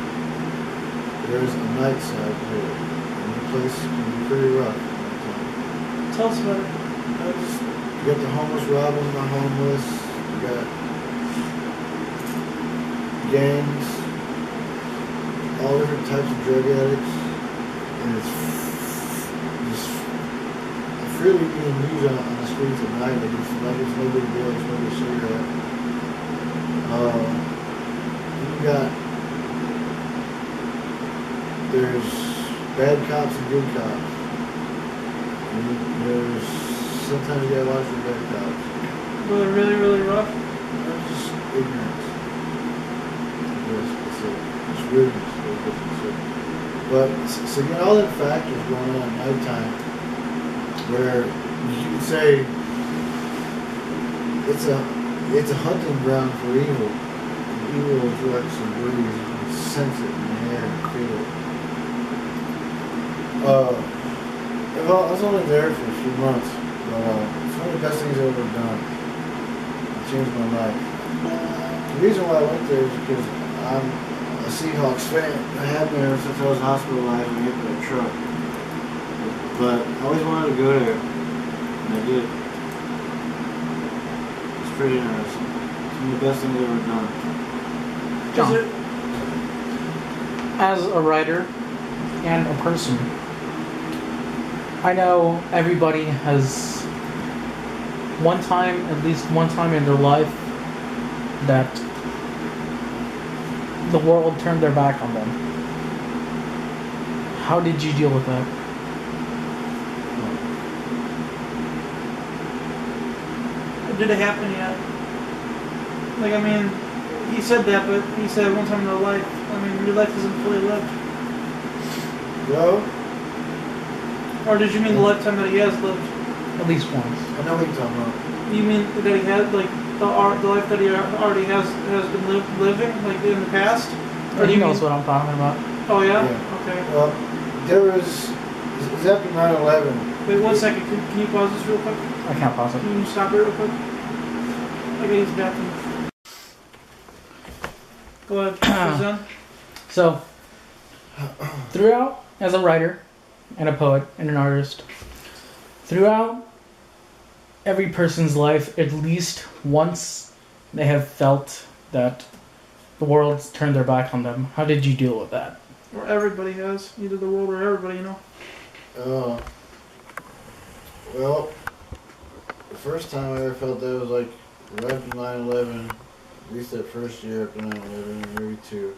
There is a night side to it. And the place can be pretty rough at that time. Tell us about it. You got the homeless robbing the homeless. You got gangs, all different types of drug addicts, and it's just freely being used on the streets at night. Like it's no big deal. It's no big cigarette. You got there's bad cops and good cops. And there's sometimes you gotta watch the bad cops. Were they really, really rough? They're just ignorance. It's weirdness. But so you got all that factors going on at nighttime where you could say it's a hunting ground for evil. And evil lurks and breathes. You can sense it in the air and feel it. I was only there for a few months, but it's one of the best things I've ever done. It changed my life. The reason why I went there is because I'm a Seahawks fan. I have been ever since I was hospitalized and hit by a truck. But I always wanted to go there, and I did. It's pretty interesting. It's one of the best things I've ever done. John, as a writer and a person, I know everybody has at least one time in their life, that the world turned their back on them. How did you deal with that? Did it happen yet? Like, I mean, he said that, but he said one time in their life. I mean, your life isn't fully lived. Well, Or did you mean the lifetime that he has lived? At least once. I know what you're talking about. You mean that he had, like, the life that he already has been living, like, in the past? Or do He you knows mean, what I'm talking about. Oh, yeah? Yeah. Okay. Well, there was, it was after 9/11. Wait, 1 second. Can you pause this real quick? I can't pause it. Can you stop it real quick? I gotta use the bathroom. Go ahead. Zen. So, Throughout, as a writer and a poet and an artist, throughout every person's life, at least once they have felt that the world's turned their back on them. How did you deal with that? Or everybody has, either the world or everybody, you know. Well, the first time I ever felt that was like right after 9/11, at least that first year after 9/11, or maybe two.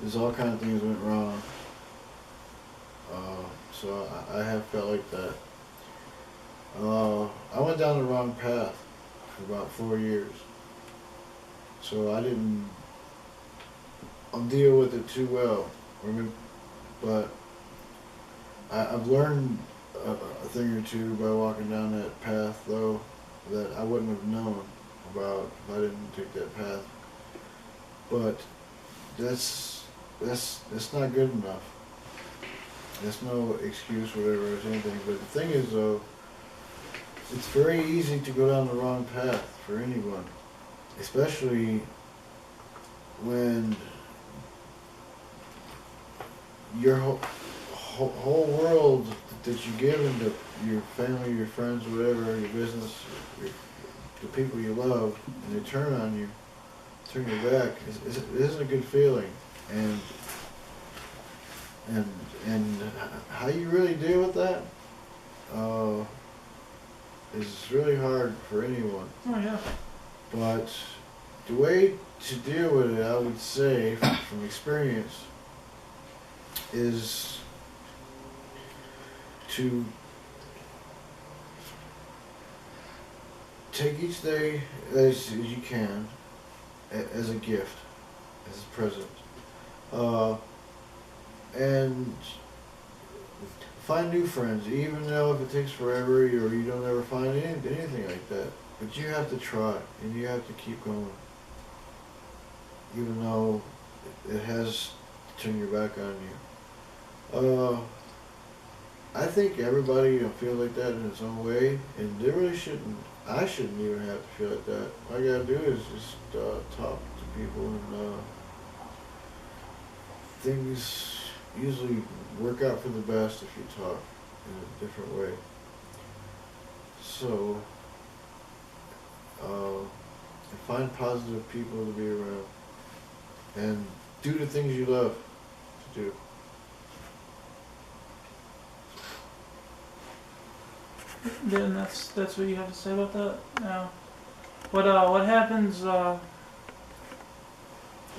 There's all kind of things went wrong. So I have felt like that. I went down the wrong path for about 4 years. So I didn't deal with it too well. But I've learned a thing or two by walking down that path, though, that I wouldn't have known about if I didn't take that path. But that's not good enough. That's no excuse, whatever, or anything. But the thing is, though, it's very easy to go down the wrong path for anyone, especially when your whole world that you give into your family, your friends, whatever, your business, the people you love, and they turn on you, turn your back, it isn't a good feeling. And how you really deal with that is really hard for anyone. Oh yeah. But the way to deal with it, I would say, from experience, is to take each day as you can as a gift, as a present, and find new friends, even though if it takes forever or you don't ever find anything like that. But you have to try, and you have to keep going, even though it has turned your back on you. I think everybody feels like that in its own way, and they really shouldn't. I shouldn't even have to feel like that. All I gotta do is just talk to people, and things usually work out for the best if you talk in a different way. So, find positive people to be around, and do the things you love to do. Then that's what you have to say about that. Now, what happens?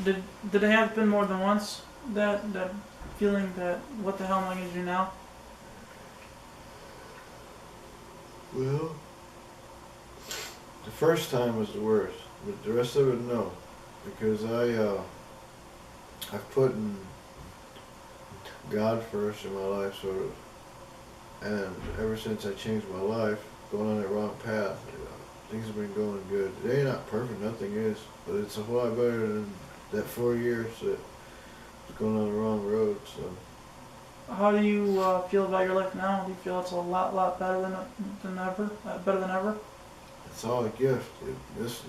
Did it happen more than once? That feeling that what the hell am I gonna do now? Well, the first time was the worst, but the rest of it, no, because I've put in God first in my life, sort of. And ever since I changed my life, going on that wrong path, things have been going good. It ain't not perfect, nothing is, but it's a whole lot better than that 4 years that was going on the wrong road. So, How do you feel about your life now? Do you feel it's a lot better than ever? Better than ever? it's all a gift. It's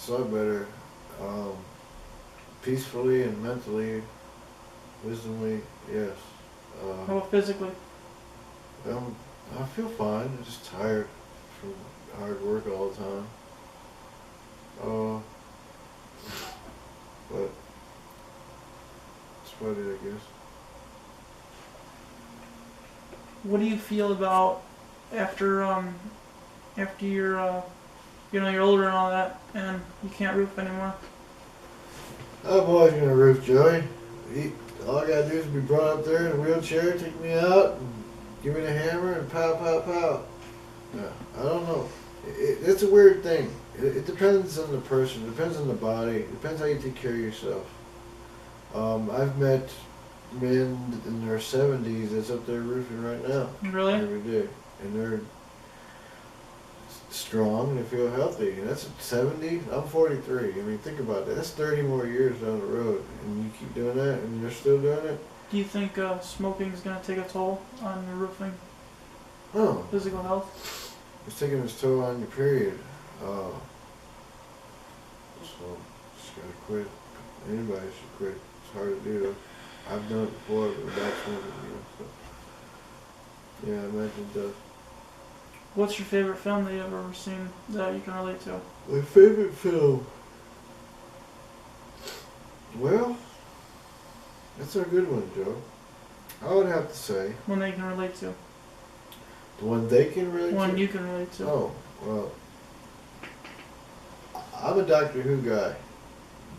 a lot better. Peacefully and mentally, wisdomly, yes. How about physically? I feel fine. I'm just tired from hard work all the time. But that's about it, I guess. What do you feel about after you're you're older and all that, and you can't roof anymore? I'm always gonna roof, Joey. All I gotta do is be brought up there in a wheelchair, take me out, and give me the hammer, and pow, pow, pow. Yeah, I don't know. It's a weird thing. It depends on the person. It depends on the body. It depends how you take care of yourself. I've met men in their 70s that's up there roofing right now. Really? Every day. And they're strong and they feel healthy. And that's 70. I'm 43. I mean, think about that. That's 30 more years down the road. And you keep doing that and you're still doing it. Do you think smoking is going to take a toll on your roofing Oh, physical health? it's taking its toll on your period. So, just gotta quit. Anybody should quit. It's hard to do though. I've done it before, but that's one of them. So. Yeah, I imagine it does. What's your favorite film that you've ever seen that you can relate to? My favorite film. Well, that's a good one, Joe. I would have to say One that you can relate to. the one they can relate One to. you can relate to. Oh, well. I'm a Doctor Who guy.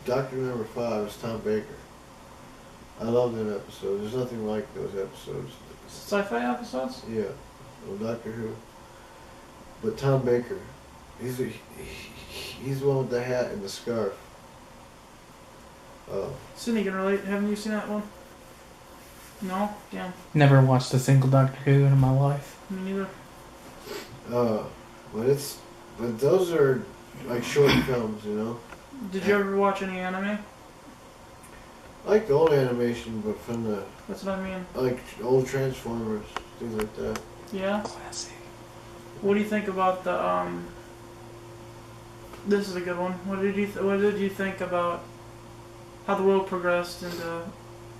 Doctor number 5 is Tom Baker. I love that episode. There's nothing like those episodes. Sci-fi episodes? Yeah, well, Doctor Who. But Tom Baker, he's the one with the hat and the scarf. Sydney can relate. Haven't you seen that one? No? Damn. Never watched a single Doctor Who in my life. Me neither. But those are like short films, you know. Did you ever watch any anime? I like the old animation, but from the That's what I mean. like old Transformers, things like that. Yeah? Classic. What do you think about the, this is a good one. What did you think about how the world progressed into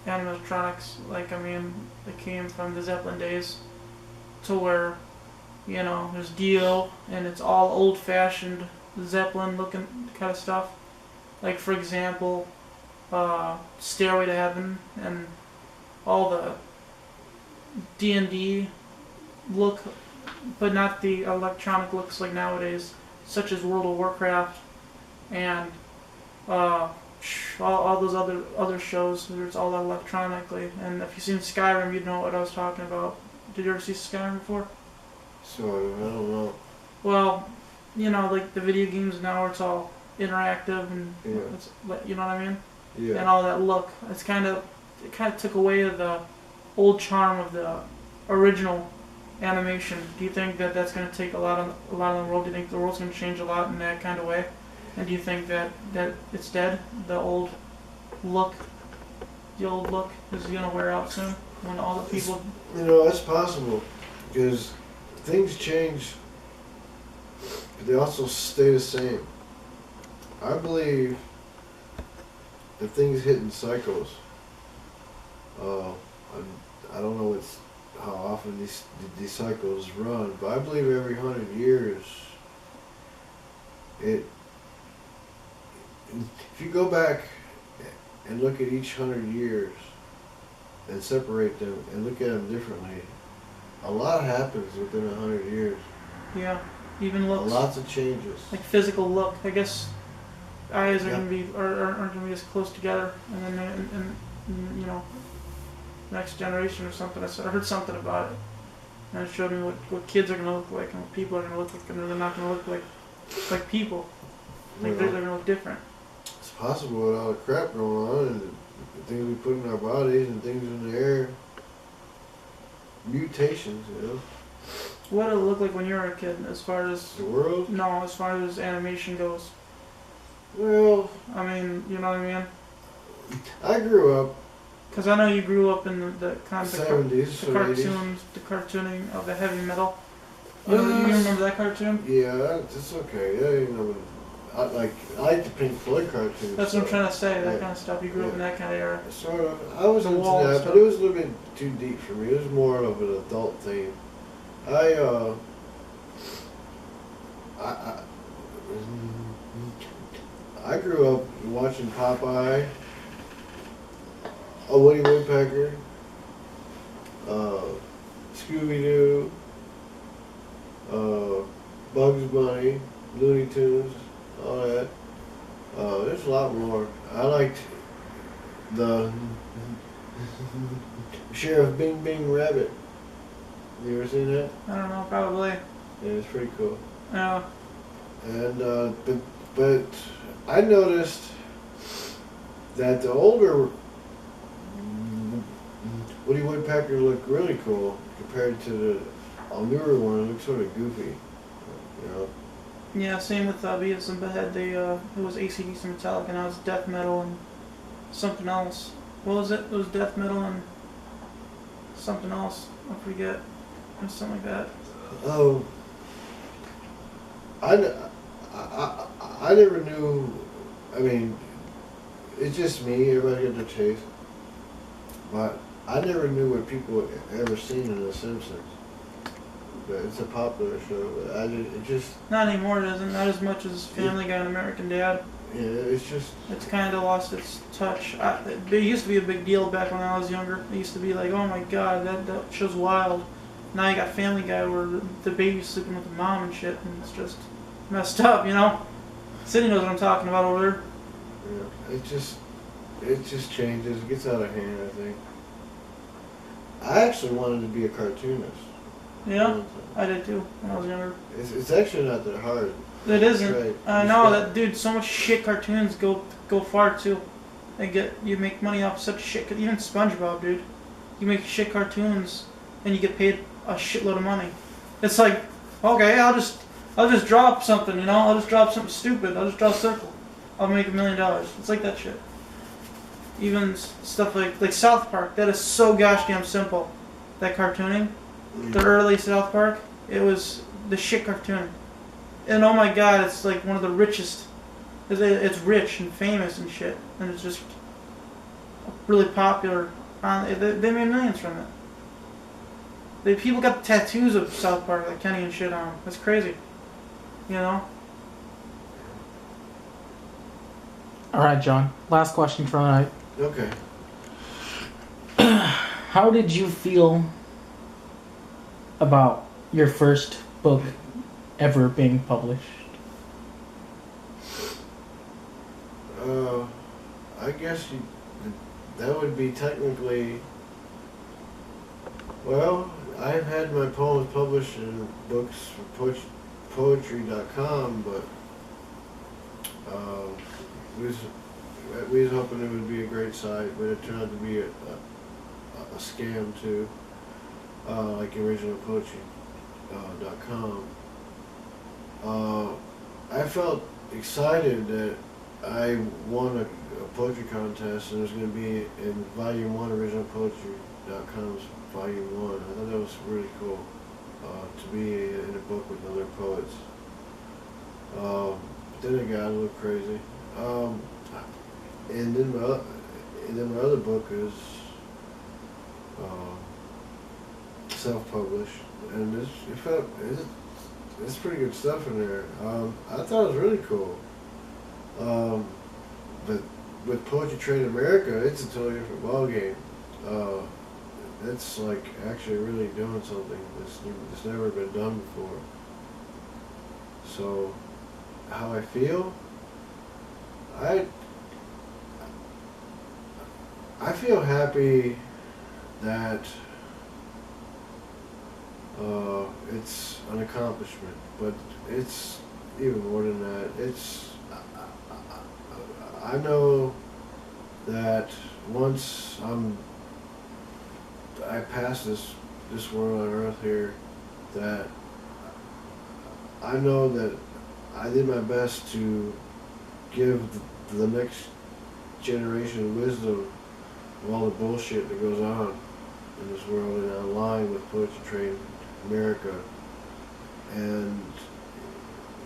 animatronics? Like, I mean, it came from the Zeppelin days to where, you know, there's Dio, and it's all old-fashioned Zeppelin-looking kind of stuff. Like, for example, Stairway to Heaven, and all the D&D look, but not the electronic looks like nowadays, such as World of Warcraft, and all those other shows where it's all electronically. And if you've seen Skyrim, you'd know what I was talking about. Did you ever see Skyrim before? So I don't know. Well, you know, like the video games now where it's all interactive and Yeah. it's, you know what I mean? And Yeah. all that look. It kind of took away the old charm of the original animation. Do you think that that's going to take a lot of the world? Do you think the world's going to change a lot in that kind of way? And do you think that it's dead? The old look is going to wear out soon when all the people. You know, that's possible because things change, but they also stay the same. I believe that things hit in cycles. I don't know how often these cycles run, but I believe every 100 years, if you go back and look at each 100 years and separate them and look at them differently, a lot happens within 100 years. Yeah, even looks. Lots of changes. Like physical look. I guess eyes are Yeah. going to be aren't going to be as close together, and then and you know, next generation or something. I heard something about it, and it showed me what kids are going to look like and what people are going to look like, and they're not going to look like people. Like they're going to look different. It's possible with all the crap going on and the things we put in our bodies and things in the air. Mutations, you know. What did it look like when you were a kid, as far as The world? as far as animation goes? Well, I mean, you know what I mean? I grew up Because I know you grew up in the kind of the 70s, the or 80s. cartoons, the cartooning of the heavy metal. You remember that cartoon? Yeah, it's okay. Yeah, you know, I like the Pink Floyd cartoons. That's what I'm trying to say. That Yeah. kind of stuff. You grew up in that kind of era. Sort of. I was The into wall that, stuff. but it was a little bit too deep for me. It was more of an adult theme. I grew up watching Popeye, a Woody Woodpecker, Scooby-Doo, Bugs Bunny, Looney Tunes, all that. There's a lot more. I liked the Sheriff Bing Bing Rabbit. You ever seen that? I don't know, probably. Yeah, it's pretty cool. Yeah. And but I noticed that the older Woody Woodpecker looked really cool compared to the newer one. It looked sort of goofy, you know. Yeah, same with Beavis and Butthead. It was AC/DC Metallica, and now it's death metal and something else. What was it? It was death metal and something else. I forget. Or something like that. Oh, I never knew. I mean, it's just me. Everybody got their taste. But I never knew what people ever seen in The Simpsons. But it's a popular show. But it just Not anymore, it isn't. Not as much as Family Guy and American Dad. yeah, it's just It's kind of lost its touch. It used to be a big deal back when I was younger. It used to be like, oh my god, that show's wild. Now you got Family Guy where the baby's sleeping with the mom and shit, and it's just messed up, you know? Sydney knows what I'm talking about over there. yeah, it just changes. It gets out of hand. I think. I actually wanted to be a cartoonist. Yeah, I did too when I was younger. It's actually not that hard. It isn't. Right. I You know just that, dude. So much shit cartoons go far too. You make money off such shit. Even SpongeBob, dude. You make shit cartoons and you get paid a shitload of money. It's like, okay, I'll just drop something, you know. I'll just drop something stupid. I'll just draw a circle. I'll make $1 million. It's like that shit. Even stuff like South Park. That is so gosh damn simple. That cartooning, the early South Park. It was the shit cartoon. And oh my god, it's like one of the richest. It's rich and famous and shit, and it's just really popular. They made millions from it. People got tattoos of South Park, like Kenny and shit on them. That's crazy. You know? Alright, John. Last question for tonight. Okay. How did you feel about your first book ever being published? I guess that would be technically. Well, I've had my poems published in books for poetry.com, but we was hoping it would be a great site, but it turned out to be a scam too, like originalpoetry.com. I felt excited that I won a poetry contest, and it was going to be in Volume 1, originalpoetry.com's Volume 1. I thought that was really cool, to be in a book with other poets. Then it got a little crazy. And then my other book is self-published, and it's pretty good stuff in there. I thought it was really cool. But with Poetry Trade America, it's a totally different ballgame. It's like actually really doing something that's never been done before. So, how I feel? I feel happy that it's an accomplishment, but it's even more than that. I know that once I pass this world on earth here, that I know that I did my best to give the next generation wisdom of all the bullshit that goes on in this world, and I align with Poetry Trade America. And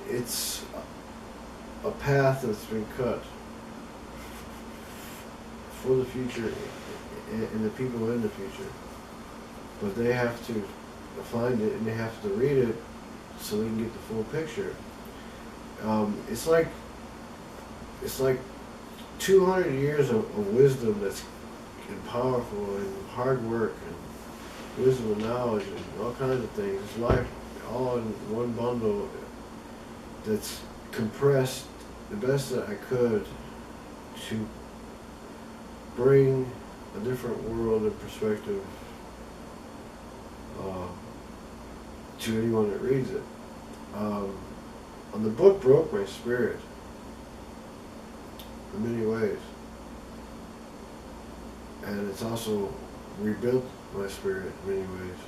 it's a path that's been cut for the future and the people in the future. But they have to find it and they have to read it so they can get the full picture. It's like 200 years of wisdom that's powerful and hard work and wisdom and knowledge and all kinds of things. It's life all in one bundle that's compressed the best that I could to bring a different world and perspective to anyone that reads it. And the book broke my spirit in many ways, and it's also rebuilt my spirit in many ways.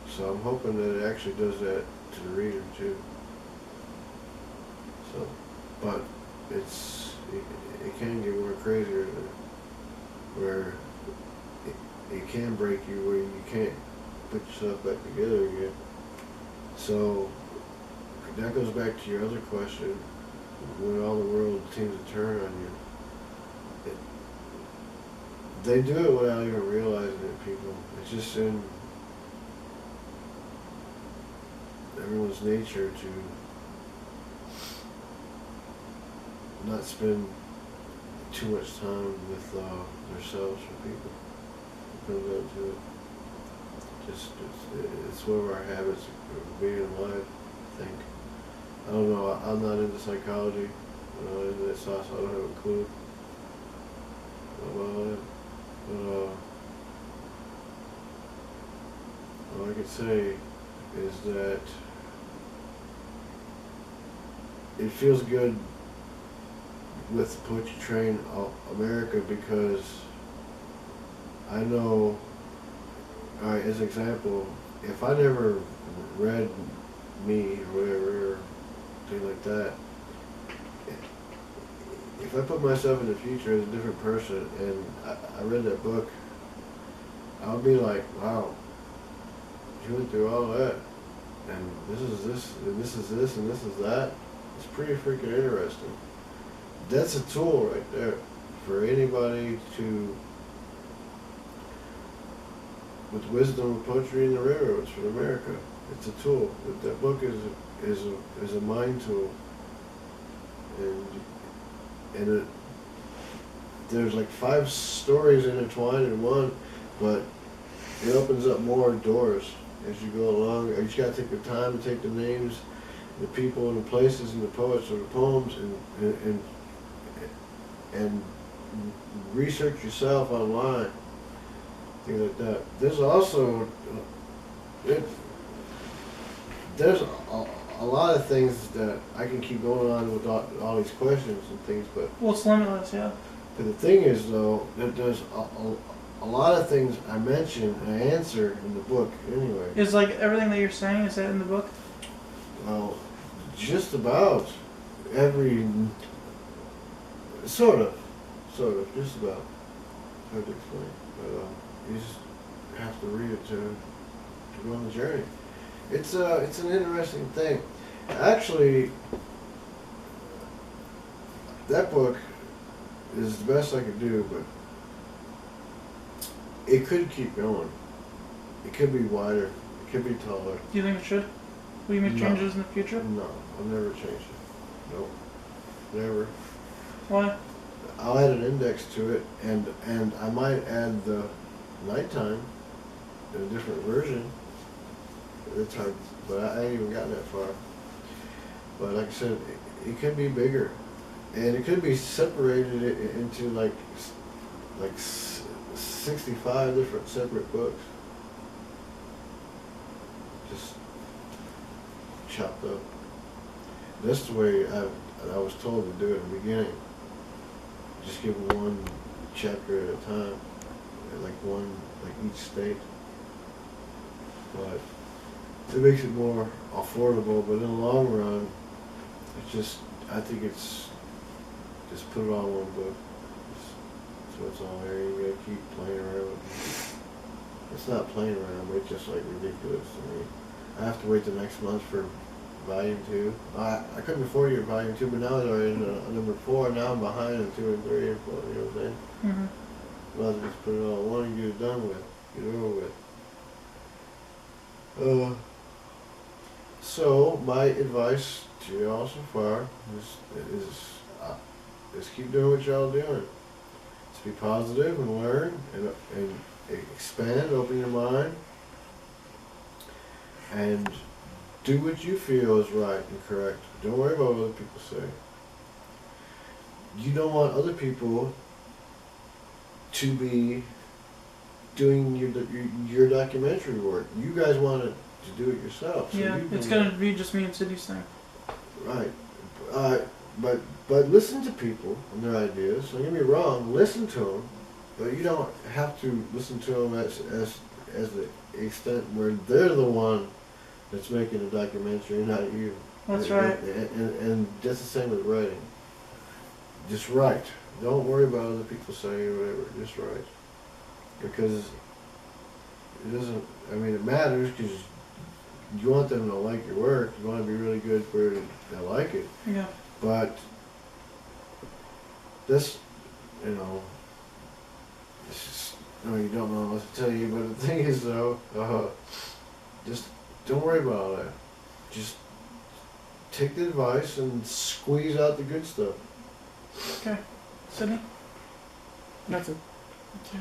So I'm hoping that it actually does that to the reader too. So, but it can get more crazier than where it can break you where you can't put yourself back together again. So that goes back to your other question, when all the world seems to turn on you. they do it without even realizing it, people. It's just in everyone's nature to not spend too much time with themselves or people. It comes down to it. Just it's one of our habits of being alive, I think. I don't know, I'm not into psychology, I'm not into that sauce, I don't have a clue about it. But all I can say is that it feels good with Poetry Train America because I know, alright, as an example, if I never read me or whatever, or thing like that, if I put myself in the future as a different person and I read that book, I would be like, wow, you went through all that, and this is this, and this is this, and this is that. It's pretty freaking interesting. That's a tool right there for anybody to, with wisdom of poetry in the railroads for America. It's a tool. That book is a mind tool, and there's like 5 stories intertwined in one, but it opens up more doors as you go along. You just gotta take the time to take the names, the people, and the places, and the poets, or the poems, and research yourself online, things like that. There's also there's a lot of things that I can keep going on with all these questions and things, but Well, it's limitless, yeah. the thing is, though, that there's a lot of things I mention and I answer in the book anyway. Is like everything that you're saying, is that in the book? Well, just about every, sort of, just about. Hard to explain, but you just have to read it to go on the journey. It's an interesting thing. Actually, that book is the best I could do, but it could keep going. It could be wider. It could be taller. Do you think it should? Will you make No. changes in the future? No, I'll never change it. Nope, never. Why? I'll add an index to it, and I might add the nighttime in a different version. It's hard, but I ain't even gotten that far. But like I said, it could be bigger, and it could be separated into like 65 different separate books, just chopped up. That's the way I was told to do it in the beginning. Just give one chapter at a time, like each state. But it makes it more affordable, but in the long run, it's just, I think it's, just put it all in one book. So it's all there, you gotta keep playing around with it. It's not playing around, but it's just like ridiculous to me. I have to wait the next month for volume 2. I couldn't afford your volume 2, but now they're in number 4, now I'm behind in 2 and 3 and 4, you know what I'm saying? Mm-hmm. Might as well just put it all in one and get it done with, get it over with. So my advice to y'all so far is keep doing what y'all doing. Just be positive and learn and expand, open your mind, and do what you feel is right and correct. Don't worry about what other people say. You don't want other people to be doing your documentary work. You guys want to do it yourself. So Yeah, it's gonna be just me and Sydney's thing. Right. But listen to people and their ideas. Don't get me wrong, listen to them, but you don't have to listen to them as the extent where they're the one that's making the documentary, not you. That's right. And that's the same with writing. Just write. Don't worry about other people saying or whatever. Just write. Because it doesn't, I mean, it matters because you want them to like your work. You want to be really good for they like it. Yeah. But this, you know, It's just, no, you don't know what to tell you, but the thing is though, just don't worry about all that. Just take the advice and squeeze out the good stuff. Okay. Sydney? That's it. Okay.